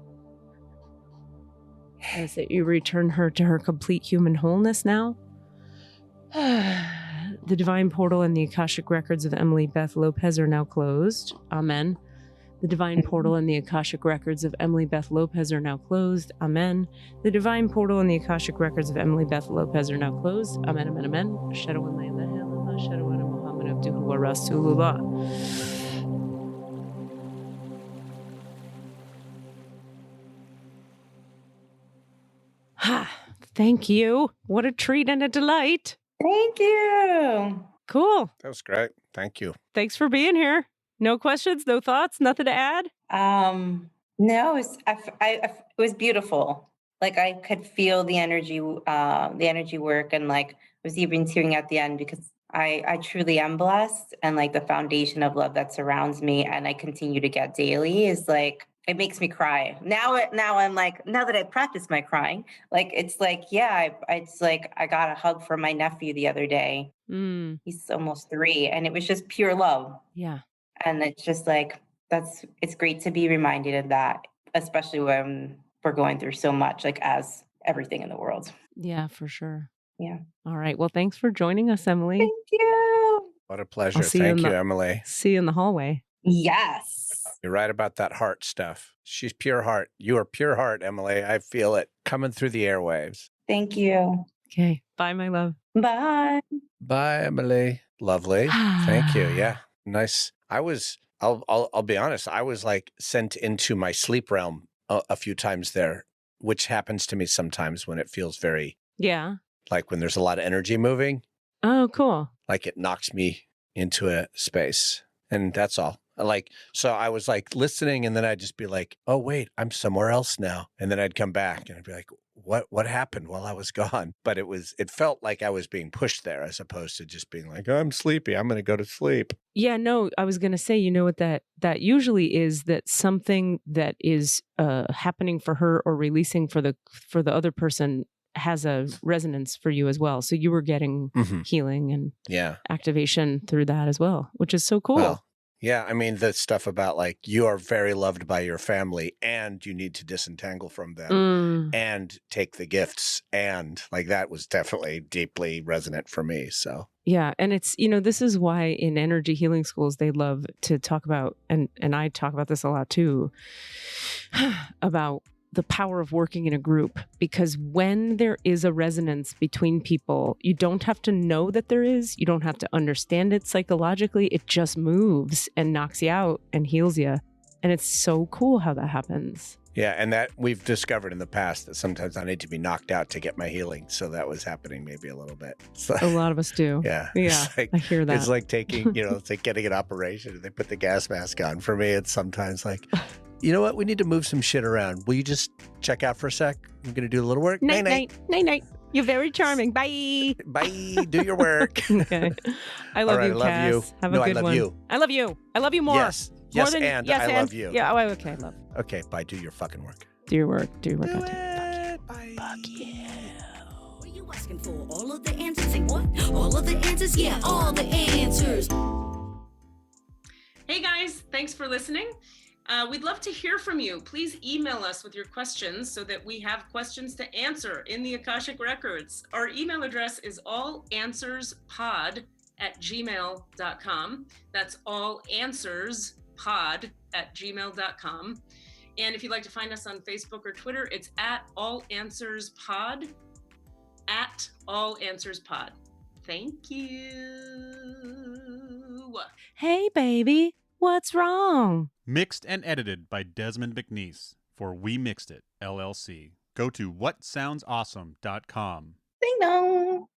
B: As that you return her to her complete human wholeness now. The divine portal and the Akashic records of Emily Beth Lopez are now closed. Amen. The divine portal and the Akashic records of Emily Beth Lopez are now closed. Amen. The divine portal and the Akashic records of Emily Beth Lopez are now closed. Amen, amen, amen. Ashhadu an la ilaha illallah, ashhadu anna Muhammadan abduhu wa rasulullah. Thank you. What a treat and a delight.
D: Thank you.
B: Cool.
C: That was great. Thank you.
B: Thanks for being here. No questions, no thoughts, nothing to add?
D: No, it was beautiful. Like I could feel the energy work, and like I was even tearing at the end because I truly am blessed, and like the foundation of love that surrounds me and I continue to get daily is like, it makes me cry. Now I'm like, now that I practice my crying, like, it's like, yeah, it's like, I got a hug from my nephew the other day. He's almost 3, and it was just pure love.
B: Yeah.
D: And it's just like, it's great to be reminded of that, especially when we're going through so much, like as everything in the world.
B: Yeah, for sure.
D: Yeah.
B: All right. Well, thanks for joining us, Emily.
D: Thank you.
C: What a pleasure.
B: See you
C: Thank
B: in
C: you,
B: the-
C: Emily.
B: See you in the hallway.
D: Yes.
C: You're right about that heart stuff. She's pure heart. You are pure heart, Emily. I feel it coming through the airwaves.
D: Thank you.
B: Okay. Bye, my love.
D: Bye.
C: Bye, Emily. Lovely. Thank you. Yeah. Nice. I'll be honest. I was like sent into my sleep realm a few times there, which happens to me sometimes when it feels very,
B: Yeah.
C: like when there's a lot of energy moving,
B: Oh, cool.
C: like it knocks me into a space, and that's all. So I was like listening, and then I'd just be like, oh, wait, I'm somewhere else now. And then I'd come back and I'd be like, what happened while I was gone? But it felt like I was being pushed there as opposed to just being like, oh, I'm sleepy, I'm going to go to sleep.
B: Yeah, no, I was going to say, you know what that usually is, that something that is happening for her or releasing for the other person has a resonance for you as well. So you were getting healing and activation through that as well, which is so cool.
C: Well, yeah, I mean, the stuff about like you are very loved by your family and you need to disentangle from them and take the gifts, and like that was definitely deeply resonant for me. So
B: yeah, and it's, this is why in energy healing schools they love to talk about, and I talk about this a lot too, about the power of working in a group, because when there is a resonance between people, you don't have to know that there is, you don't have to understand it psychologically, it just moves and knocks you out and heals you. And it's so cool how that happens.
C: yeah, and that we've discovered in the past that sometimes I need to be knocked out to get my healing. So that was happening maybe a little bit. So,
B: A lot of us do.
C: yeah.
B: Yeah,
C: It's like,
B: I hear that.
C: it's like taking, it's like getting an operation and they put the gas mask on. For me, it's sometimes like, you know what? We need to move some shit around. Will you just check out for a sec? I'm going to do a little work.
B: Night, night. Night, night. You're very charming. Bye.
C: Bye. Do your work.
B: Okay. I love
C: All right,
B: you,
C: I love
B: Cass.
C: you.
B: Have
C: No,
B: a
C: I
B: good
C: love
B: one.
C: you.
B: I love you. I love you more.
C: Yes.
B: More
C: Yes,
B: than,
C: and
B: yes,
C: I love you.
B: Yeah. Oh, okay. Love.
C: Okay. Bye. Do your fucking work.
B: Do your work. Do your work.
C: Do
B: Goddamn.
C: it. Bye.
B: Fuck you.
A: Asking for all of the answers. Say what? All of the answers? Yeah, all the answers.
F: Hey guys, thanks for listening. We'd love to hear from you. Please email us with your questions so that we have questions to answer in the Akashic Records. Our email address is allanswerspod@gmail.com. That's allanswerspod@gmail.com. And if you'd like to find us on Facebook or Twitter, it's @allanswerspod, @allanswerspod. Thank you.
B: Hey, baby, what's wrong?
G: Mixed and edited by Desmond McNeese for We Mixed It, LLC. Go to whatsoundsawesome.com.
D: Ding dong.